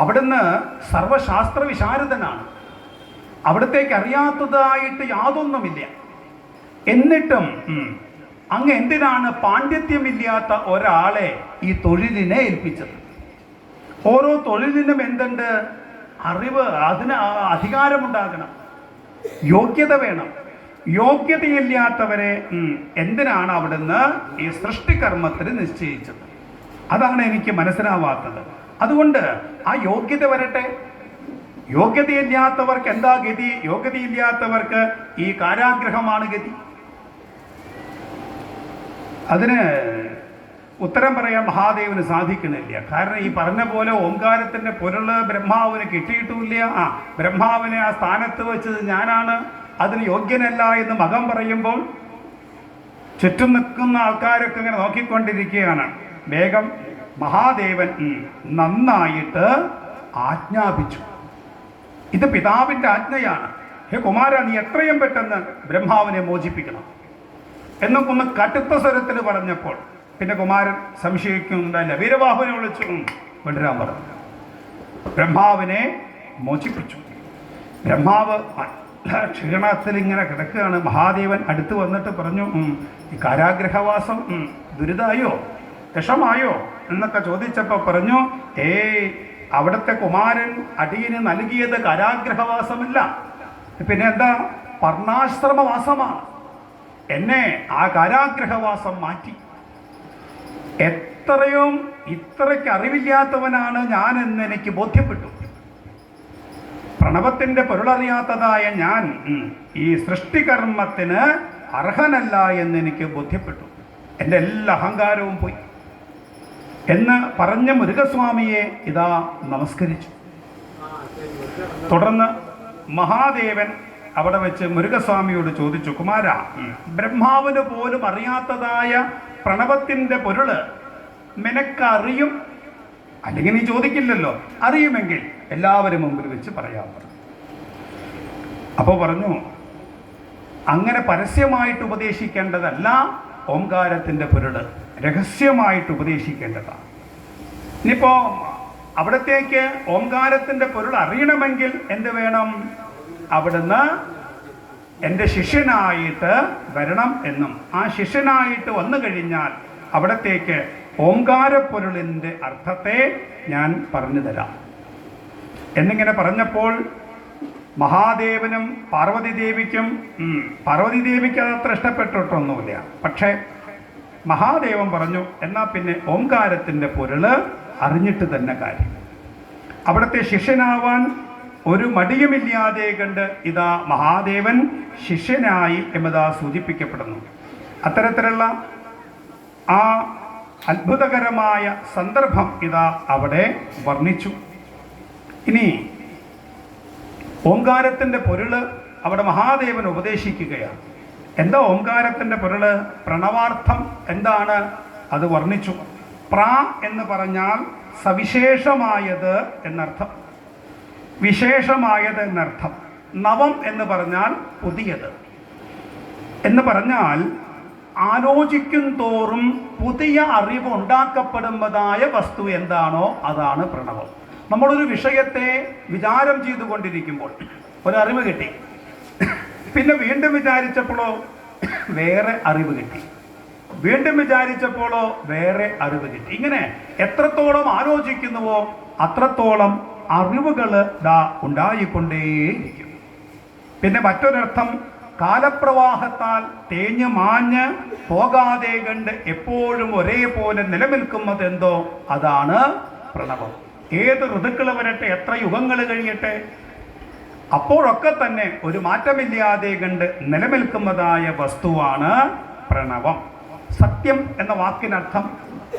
അവിടുന്ന് സർവശാസ്ത്ര വിശാരദനാണ്, അവിടത്തേക്ക് അറിയാത്തതായിട്ട് യാതൊന്നുമില്ല. എന്നിട്ടും അങ്ങ് എന്തിനാണ് പാണ്ഡിത്യമില്ലാത്ത ഒരാളെ ഈ തൊഴിലിനെ ഏൽപ്പിച്ചത്? ഓരോ തൊഴിലിനും എന്തുണ്ട്? അറിവ്, അതിന് അധികാരമുണ്ടാകണം, യോഗ്യത വേണം. യോഗ്യതയില്ലാത്തവരെ എന്തിനാണ് അവിടുന്ന് ഈ സൃഷ്ടികർമ്മത്തിന് നിശ്ചയിച്ചത്? അതാണ് എനിക്ക് മനസ്സിലാവാത്തത്. അതുകൊണ്ട് ആ യോഗ്യത വരട്ടെ. യോഗ്യതയില്ലാത്തവർക്ക് എന്താ ഗതി? യോഗ്യതയില്ലാത്തവർക്ക് ഈ കാരാഗ്രഹമാണ് ഗതി. അതിന് ഉത്തരം പറയാൻ മഹാദേവന് സാധിക്കണില്ല. കാരണം ഈ പറഞ്ഞ പോലെ ഓംകാരത്തിൻ്റെ പൊരുള് ബ്രഹ്മാവിന് കിട്ടിയിട്ടുമില്ല. ബ്രഹ്മാവിനെ ആ സ്ഥാനത്ത് വെച്ചത് ഞാനാണ്, അതിന് യോഗ്യനല്ല എന്ന് മകൻ പറയുമ്പോൾ ചുറ്റും നിൽക്കുന്ന ആൾക്കാരൊക്കെ ഇങ്ങനെ നോക്കിക്കൊണ്ടിരിക്കുകയാണ്. വേഗം മഹാദേവൻ നന്നായിട്ട് ആജ്ഞാപിച്ചു. ഇത് പിതാവിൻ്റെ ആജ്ഞയാണ്. ഹേ കുമാര, നീ എത്രയും പെട്ടെന്ന് ബ്രഹ്മാവിനെ മോചിപ്പിക്കണം എന്നൊക്കെ ഒന്ന് കടുത്ത സ്വരത്തിൽ പറഞ്ഞപ്പോൾ പിന്നെ കുമാരൻ സംശയിക്കുന്നുണ്ടല്ല. വീരബാഹുവിനെ വിളിച്ചു കൊണ്ടുവരാൻ പറഞ്ഞു. ബ്രഹ്മാവിനെ മോചിപ്പിച്ചു. ബ്രഹ്മാവ് ക്ഷീണത്തിൽ ഇങ്ങനെ കിടക്കുകയാണ്. മഹാദേവൻ അടുത്ത് വന്നിട്ട് പറഞ്ഞു, ഈ കാരാഗ്രഹവാസം ദുരിതായോ, വിഷമായോ എന്നൊക്കെ ചോദിച്ചപ്പോൾ പറഞ്ഞു, അവിടുത്തെ കുമാരൻ അടിയന് നൽകിയത് കാരാഗ്രഹവാസമല്ല, പിന്നെ എന്താ, പർണാശ്രമവാസമാണ്. എന്നെ ആ കാരാഗ്രഹവാസം മാറ്റി. ഇത്രയ്ക്ക് അറിവില്ലാത്തവനാണ് ഞാനെന്ന് എനിക്ക് ബോധ്യപ്പെട്ടു. പ്രണവത്തിൻ്റെ പൊരുളറിയാത്തതായ ഞാൻ ഈ സൃഷ്ടികർമ്മത്തിന് അർഹനല്ല എന്നെനിക്ക് ബോധ്യപ്പെട്ടു. എൻ്റെ എല്ലാ അഹങ്കാരവും പോയി എന്ന് പറഞ്ഞ മുരുകസ്വാമിയെ ഇതാ നമസ്കരിച്ചു. തുടർന്ന് മഹാദേവൻ അവിടെ വെച്ച് മുരുകസ്വാമിയോട് ചോദിച്ചു, കുമാര, ബ്രഹ്മാവിന് പോലും അറിയാത്തതായ പ്രണവത്തിൻ്റെ പൊരുള് നിനക്കറിയും? അല്ലെങ്കിൽ നീ ചോദിക്കില്ലല്ലോ. അറിയുമെങ്കിൽ എല്ലാവരും മുമ്പിൽ വെച്ച് പറയാൻ പറഞ്ഞു. അപ്പോൾ പറഞ്ഞു, അങ്ങനെ പരസ്യമായിട്ട് ഉപദേശിക്കേണ്ടതല്ല ഓംകാരത്തിൻ്റെ പൊരുള്, രഹസ്യമായിട്ട് ഉപദേശിക്കേണ്ടതാണ്. ഇനിയിപ്പോൾ അവിടത്തേക്ക് ഓംകാരത്തിൻ്റെ പൊരുൾ അറിയണമെങ്കിൽ എന്ത് വേണം? അവിടുന്ന് എൻ്റെ ശിഷ്യനായിട്ട് വരണം എന്നും ആ ശിഷ്യനായിട്ട് വന്നു കഴിഞ്ഞാൽ അവിടത്തേക്ക് ഓംകാരപ്പൊരുളിൻ്റെ അർത്ഥത്തെ ഞാൻ പറഞ്ഞു തരാം എന്നിങ്ങനെ പറഞ്ഞപ്പോൾ മഹാദേവനും പാർവതീദേവിക്ക് അതത്ര ഇഷ്ടപ്പെട്ടിട്ടൊന്നുമില്ല. പക്ഷേ മഹാദേവൻ പറഞ്ഞു, എന്നാൽ പിന്നെ ഓംകാരത്തിൻ്റെ പൊരുള് അറിഞ്ഞിട്ട് തന്നെ കാര്യം. അവിടുത്തെ ശിഷ്യനാവാൻ ഒരു മടിയുമില്ലാതെ കണ്ട് ഇതാ മഹാദേവൻ ശിഷ്യനായി എന്നതാ സൂചിപ്പിക്കപ്പെടുന്നു. അത്തരത്തിലുള്ള ആ അത്ഭുതകരമായ സന്ദർഭം ഇതാ അവിടെ വർണ്ണിച്ചു. ഇനി ഓംകാരത്തിൻ്റെ പൊരുള് അവിടെ മഹാദേവൻ ഉപദേശിക്കുകയാണ്. എന്താ ഓംകാരത്തിൻ്റെ പൊരുള്? പ്രണവാർത്ഥം എന്താണ് അത് വർണ്ണിച്ചു. പ്ര എന്ന് പറഞ്ഞാൽ സവിശേഷമായത് എന്നർത്ഥം, വിശേഷമായത് എന്നർത്ഥം. നവം എന്ന് പറഞ്ഞാൽ പുതിയത് എന്ന് പറഞ്ഞാൽ ആലോചിക്കും തോറും പുതിയ അറിവ് ഉണ്ടാക്കപ്പെടുന്നതായ വസ്തു എന്താണോ അതാണ് പ്രണവം. നമ്മളൊരു വിഷയത്തെ വിചാരം ചെയ്തുകൊണ്ടിരിക്കുമ്പോൾ ഒരറിവ് കിട്ടി, പിന്നെ വീണ്ടും വിചാരിച്ചപ്പോഴോ വേറെ അറിവ് കിട്ടി, വീണ്ടും വിചാരിച്ചപ്പോഴോ വേറെ അറിവ് കിട്ടി. ഇങ്ങനെ എത്രത്തോളം ആലോചിക്കുന്നുവോ അത്രത്തോളം അറിവുകൾ ഉണ്ടായിക്കൊണ്ടേയിരിക്കും. പിന്നെ മറ്റൊരർത്ഥം, കാലപ്രവാഹത്താൽ തേഞ്ഞ് മാഞ്ഞ് പോകാതെ കണ്ട് എപ്പോഴും ഒരേപോലെ നിലനിൽക്കുന്നത് എന്തോ അതാണ് പ്രണവം. ഏത് ഋതുക്കൾ വരട്ടെ, എത്ര യുഗങ്ങൾ കഴിയട്ടെ, അപ്പോഴൊക്കെ തന്നെ ഒരു മാറ്റമില്ലാതെ കണ്ട് നിലനിൽക്കുന്നതായ വസ്തുവാണ് പ്രണവം. സത്യം എന്ന വാക്കിനർത്ഥം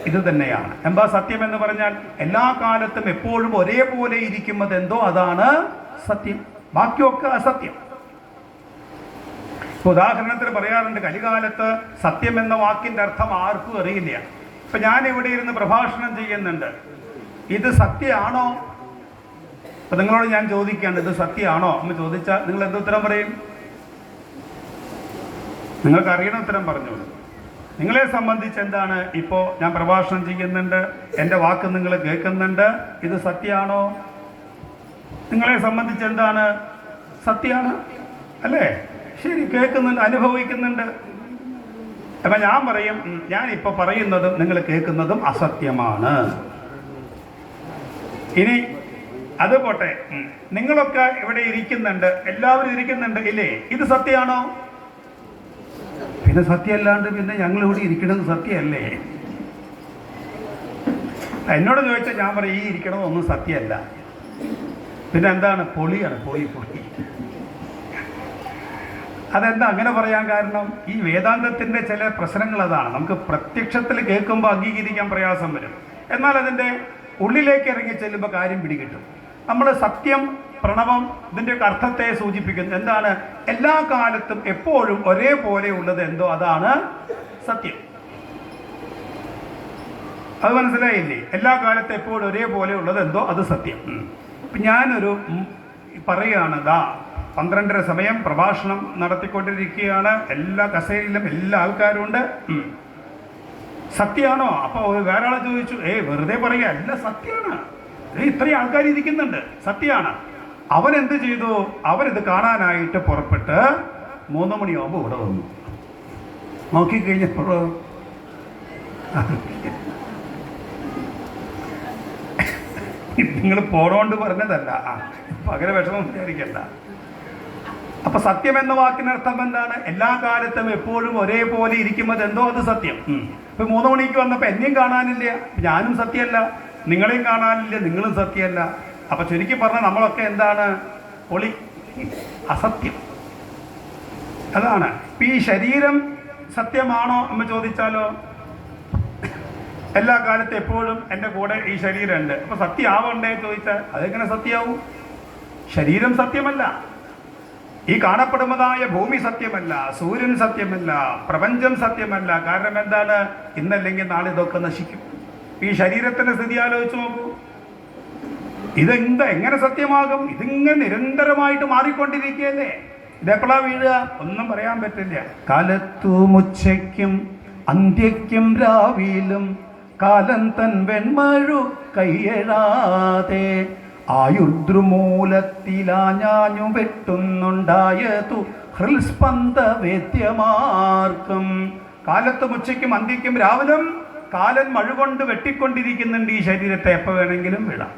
ഇത് തന്നെയാണ്. എന്താ സത്യം എന്ന് പറഞ്ഞാൽ എല്ലാ കാലത്തും എപ്പോഴും ഒരേപോലെ ഇരിക്കുന്നത് എന്തോ അതാണ് സത്യം, ബാക്കിയൊക്കെ അസത്യം. ഉദാഹരണത്തിന് പറയാറുണ്ട്, കലികാലത്ത് സത്യം എന്ന വാക്കിൻ്റെ അർത്ഥം ആർക്കും അറിയില്ല. ഇപ്പം ഞാൻ ഇവിടെ ഇരുന്ന് പ്രഭാഷണം ചെയ്യുന്നുണ്ട്, ഇത് സത്യമാണോ? അപ്പം നിങ്ങളോട് ഞാൻ ചോദിക്കുകയാണ്, ഇത് സത്യമാണോ എന്ന് ചോദിച്ചാൽ നിങ്ങൾ എന്ത് ഉത്തരം പറയും? നിങ്ങൾക്ക് അറിയണ ഉത്തരം പറഞ്ഞോളൂ. നിങ്ങളെ സംബന്ധിച്ച് എന്താണ്? ഇപ്പോൾ ഞാൻ പ്രഭാഷണം ചെയ്യുന്നുണ്ട്, എൻ്റെ വാക്ക് നിങ്ങൾ കേൾക്കുന്നുണ്ട്, ഇത് സത്യമാണോ? നിങ്ങളെ സംബന്ധിച്ച് എന്താണ്? സത്യമാണ് അല്ലേ? ശരി, കേൾക്കുന്നുണ്ട്, അനുഭവിക്കുന്നുണ്ട്. അപ്പം ഞാൻ പറയും, ഞാനിപ്പോൾ പറയുന്നതും നിങ്ങൾ കേൾക്കുന്നതും അസത്യമാണ്. ഇനി അത് പോട്ടെ, നിങ്ങളൊക്കെ ഇവിടെ ഇരിക്കുന്നുണ്ട്, എല്ലാവരും ഇരിക്കുന്നുണ്ട് ഇല്ലേ? ഇത് സത്യമാണോ? പിന്നെ സത്യമല്ലാണ്ട് പിന്നെ ഞങ്ങളിവിടെ ഇരിക്കണത് സത്യമല്ലേ? എന്നോട് ചോദിച്ചാൽ ഞാൻ പറയും, ഈ ഇരിക്കണതൊന്നും സത്യമല്ല. പിന്നെ എന്താണ്? പൊളിയാണ്, പൊളി. അതെന്താ അങ്ങനെ പറയാൻ കാരണം? ഈ വേദാന്തത്തിൻ്റെ ചില പ്രശ്നങ്ങൾ അതാണ്. നമുക്ക് പ്രത്യക്ഷത്തിൽ കേൾക്കുമ്പോൾ അംഗീകരിക്കാൻ പ്രയാസം വരും, എന്നാൽ അതിൻ്റെ ഉള്ളിലേക്ക് ഇറങ്ങി ചെല്ലുമ്പോൾ കാര്യം പിടികിട്ടും. നമ്മൾ സത്യം, പ്രണവം, ഇതിൻ്റെയൊക്കെ അർത്ഥത്തെ സൂചിപ്പിക്കുന്നു. എന്താണ്? എല്ലാ കാലത്തും എപ്പോഴും ഒരേപോലെ ഉള്ളത് എന്തോ അതാണ് സത്യം. അത് മനസ്സിലായില്ലേ? എല്ലാ കാലത്തും എപ്പോഴും ഒരേപോലെ ഉള്ളത് എന്തോ അത് സത്യം. ഇപ്പം ഞാനൊരു പറയുകയാണ്, 12:30 സമയം പ്രഭാഷണം നടത്തിക്കൊണ്ടിരിക്കുകയാണ്, എല്ലാ കസേരയിലും എല്ലാ ആൾക്കാരും ഉണ്ട്. സത്യമാണോ? അപ്പോൾ വേറെ ആൾ ചോദിച്ചു, വെറുതെ പറയുക അല്ല, സത്യമാണ്. ഇത്രയും ആൾക്കാർ ഇരിക്കുന്നുണ്ട്, സത്യമാണ്. അവനെന്ത് ചെയ്തു? അവരിത് കാണാനായിട്ട് പുറപ്പെട്ട് 3 മണിയാകുമ്പോൾ ഇവിടെ വന്നു. നോക്കിക്കഴിഞ്ഞപ്പോൾ നിങ്ങൾ പോണോണ്ട് പറഞ്ഞതല്ല, പകരം വിഷമം വിചാരിക്കണ്ട. അപ്പൊ സത്യം എന്ന വാക്കിനർത്ഥം എന്താണ്? എല്ലാ കാലത്തും എപ്പോഴും ഒരേപോലെ ഇരിക്കുമ്പോൾ എന്തോ അത് സത്യം. ഇപ്പൊ 3 മണിക്ക് വന്നപ്പോൾ എന്നെയും കാണാനില്ല, ഞാനും സത്യമല്ല, നിങ്ങളെയും കാണാനില്ല, നിങ്ങളും സത്യമല്ല. അപ്പൊ ചുരുക്കി പറഞ്ഞാൽ നമ്മളൊക്കെ എന്താണ്? പൊളി, അസത്യം. അതാണ്. ഇപ്പൊ ഈ ശരീരം സത്യമാണോ എന്ന് ചോദിച്ചാലോ, എല്ലാ കാലത്തും എപ്പോഴും എൻ്റെ കൂടെ ഈ ശരീരമുണ്ട്, അപ്പൊ സത്യമാവണ്ടേ ചോദിച്ചാൽ അതെങ്ങനെ സത്യമാവും? ശരീരം സത്യമല്ല, ഈ കാണപ്പെടുന്നതായ ഭൂമി സത്യമല്ല, സൂര്യൻ സത്യമല്ല, പ്രപഞ്ചം സത്യമല്ല. കാരണം എന്താണ്? ഇന്നല്ലെങ്കിൽ നാളെ ഇതൊക്കെ നശിക്കും. ഈ ശരീരത്തിന്റെ സ്ഥിതി ആലോചിച്ച് നോക്കൂ. എങ്ങനെ സത്യമാകും? ഇതിങ്ങനെ നിരന്തരമായിട്ട് മാറിക്കൊണ്ടിരിക്കുകയല്ലേ. ഇതെപ്പോഴാ വീഴുക? ഒന്നും പറയാൻ പറ്റില്ല. കാലത്തും ഉച്ചയ്ക്കും അന്ത്യയ്ക്കും രാവിലും കാലം തൻ വെൺമഴു കൈയെഴാതെ ആയുർദ്രുമൂലത്തിലാഞ്ഞാഞ്ഞു വെട്ടുന്നുണ്ടായതു ഹൃൽസ്പന്ദ വേദ്യമാർക്കും. കാലത്തും ഉച്ചയ്ക്കും അന്ത്യയ്ക്കും രാവിലും കാലൻ മഴുകൊണ്ട് വെട്ടിക്കൊണ്ടിരിക്കുന്നുണ്ട് ഈ ശരീരത്തെ. എപ്പോൾ വേണമെങ്കിലും വിടാം.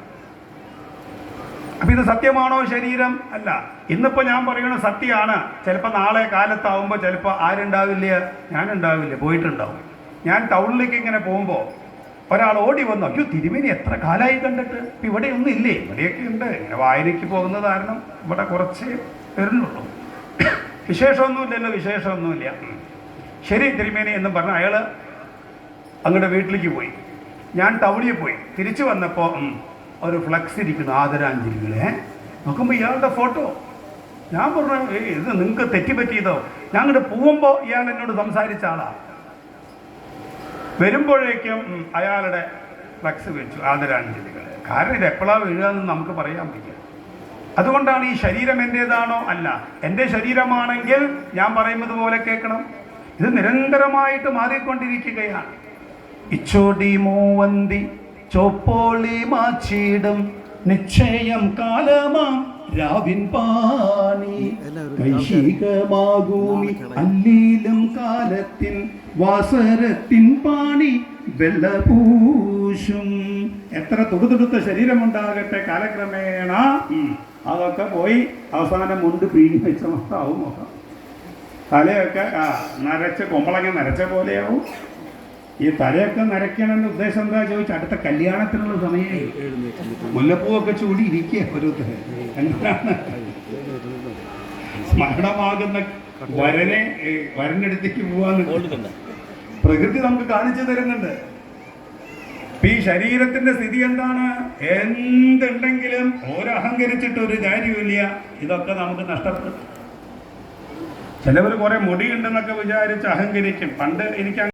അപ്പം ഇത് സത്യമാണോ ശരീരം? അല്ല. ഇന്നിപ്പോൾ ഞാൻ പറയുന്നത് സത്യമാണ്. ചിലപ്പോൾ നാളെ കാലത്താവുമ്പോൾ ചിലപ്പോൾ ആരുണ്ടാവില്ല, ഞാനുണ്ടാവില്ല, പോയിട്ടുണ്ടാവും. ഞാൻ ടൗണിലേക്ക് ഇങ്ങനെ പോകുമ്പോൾ ഒരാൾ ഓടി വന്നു, അയ്യോ തിരുമേനി എത്ര കാലമായി കണ്ടിട്ട്, ഇപ്പം ഇവിടെ ഒന്നും ഇല്ലേ? ഇവിടെയൊക്കെ ഉണ്ട്. ഇങ്ങനെ വായനയ്ക്ക് പോകുന്നത് കാരണം ഇവിടെ കുറച്ച് വരുന്നുള്ളൂ. വിശേഷമൊന്നുമില്ല. ശരി തിരുമേനി എന്നും പറഞ്ഞ് അയാൾ അങ്ങോട്ട് വീട്ടിലേക്ക് പോയി. ഞാൻ ടൗണിൽ പോയി. തിരിച്ചു വന്നപ്പോൾ ഒരു ഫ്ലക്സ് ഇരിക്കുന്നു, ആദരാഞ്ജലികളെ. നോക്കുമ്പോൾ ഇയാളുടെ ഫോട്ടോ. ഞാൻ പറഞ്ഞു, ഇത് നിങ്ങൾക്ക് തെറ്റിപ്പറ്റിയതോ? ഞാൻ അങ്ങോട്ട് പോകുമ്പോൾ ഇയാൾ എന്നോട് സംസാരിച്ച ആളാണ്. വരുമ്പോഴേക്കും അയാളുടെ ഫ്ലക്സ് വെച്ചു, ആദരാഞ്ജലികൾ. കാരണം ഇത് എപ്പോഴാണ് വീഴുകയെന്ന് നമുക്ക് പറയാൻ പറ്റില്ല. അതുകൊണ്ടാണ് ഈ ശരീരം എൻ്റേതാണോ? അല്ല. എൻ്റെ ശരീരമാണെങ്കിൽ ഞാൻ പറയുന്നത് പോലെ കേൾക്കണം. ഇത് നിരന്തരമായിട്ട് മാറിക്കൊണ്ടിരിക്കുകയാണ്. ഇച്ചോടി മൂവന്തി ചോപ്പോളി മാച്ചിടും നിശ്ചയം കാലമാം രാവിൻ പാണി കൈശികമാകൂമി അല്ലീലും കാലത്തിൻ വാസരത്തിൻ പാണി വെള്ളപൂശും. എത്ര തുടുതുടുത്ത ശരീരമുണ്ടാകട്ടെ, കാലക്രമേണ അതൊക്കെ പോയി അവസാനം മുണ്ട് പിഴിഞ്ഞ് വെച്ച മൊത്തമാവും. നോക്കാം, തലയൊക്കെ നരച്ച കൊമ്പളങ്ങ നരച്ച പോലെയാവും. ഈ തലയൊക്കെ നരയ്ക്കണമെന്ന് ഉദ്ദേശം എന്താ ചോദിച്ചാൽ അടുത്ത കല്യാണത്തിനുള്ള സമയമായി. മുല്ലപ്പൂവൊക്കെ ചൂടി ഇരിക്കുക ഓരോരുത്തർ. എന്താണ് സ്മരണമാകുന്ന വരനടുത്തേക്ക് പോവാന്ന് പ്രകൃതി നമുക്ക് കാണിച്ചു തരുന്നുണ്ട്. ഈ ശരീരത്തിന്റെ സ്ഥിതി എന്താണ്? എന്തുണ്ടെങ്കിലും ഒരഹങ്കരിച്ചിട്ട് ഒരു കാര്യമില്ല. ഇതൊക്കെ നമുക്ക് നഷ്ടപ്പെടും. ചിലവർ കുറെ മുടിയുണ്ടെന്നൊക്കെ വിചാരിച്ച് അഹങ്കരിക്കും. പണ്ട് എനിക്ക്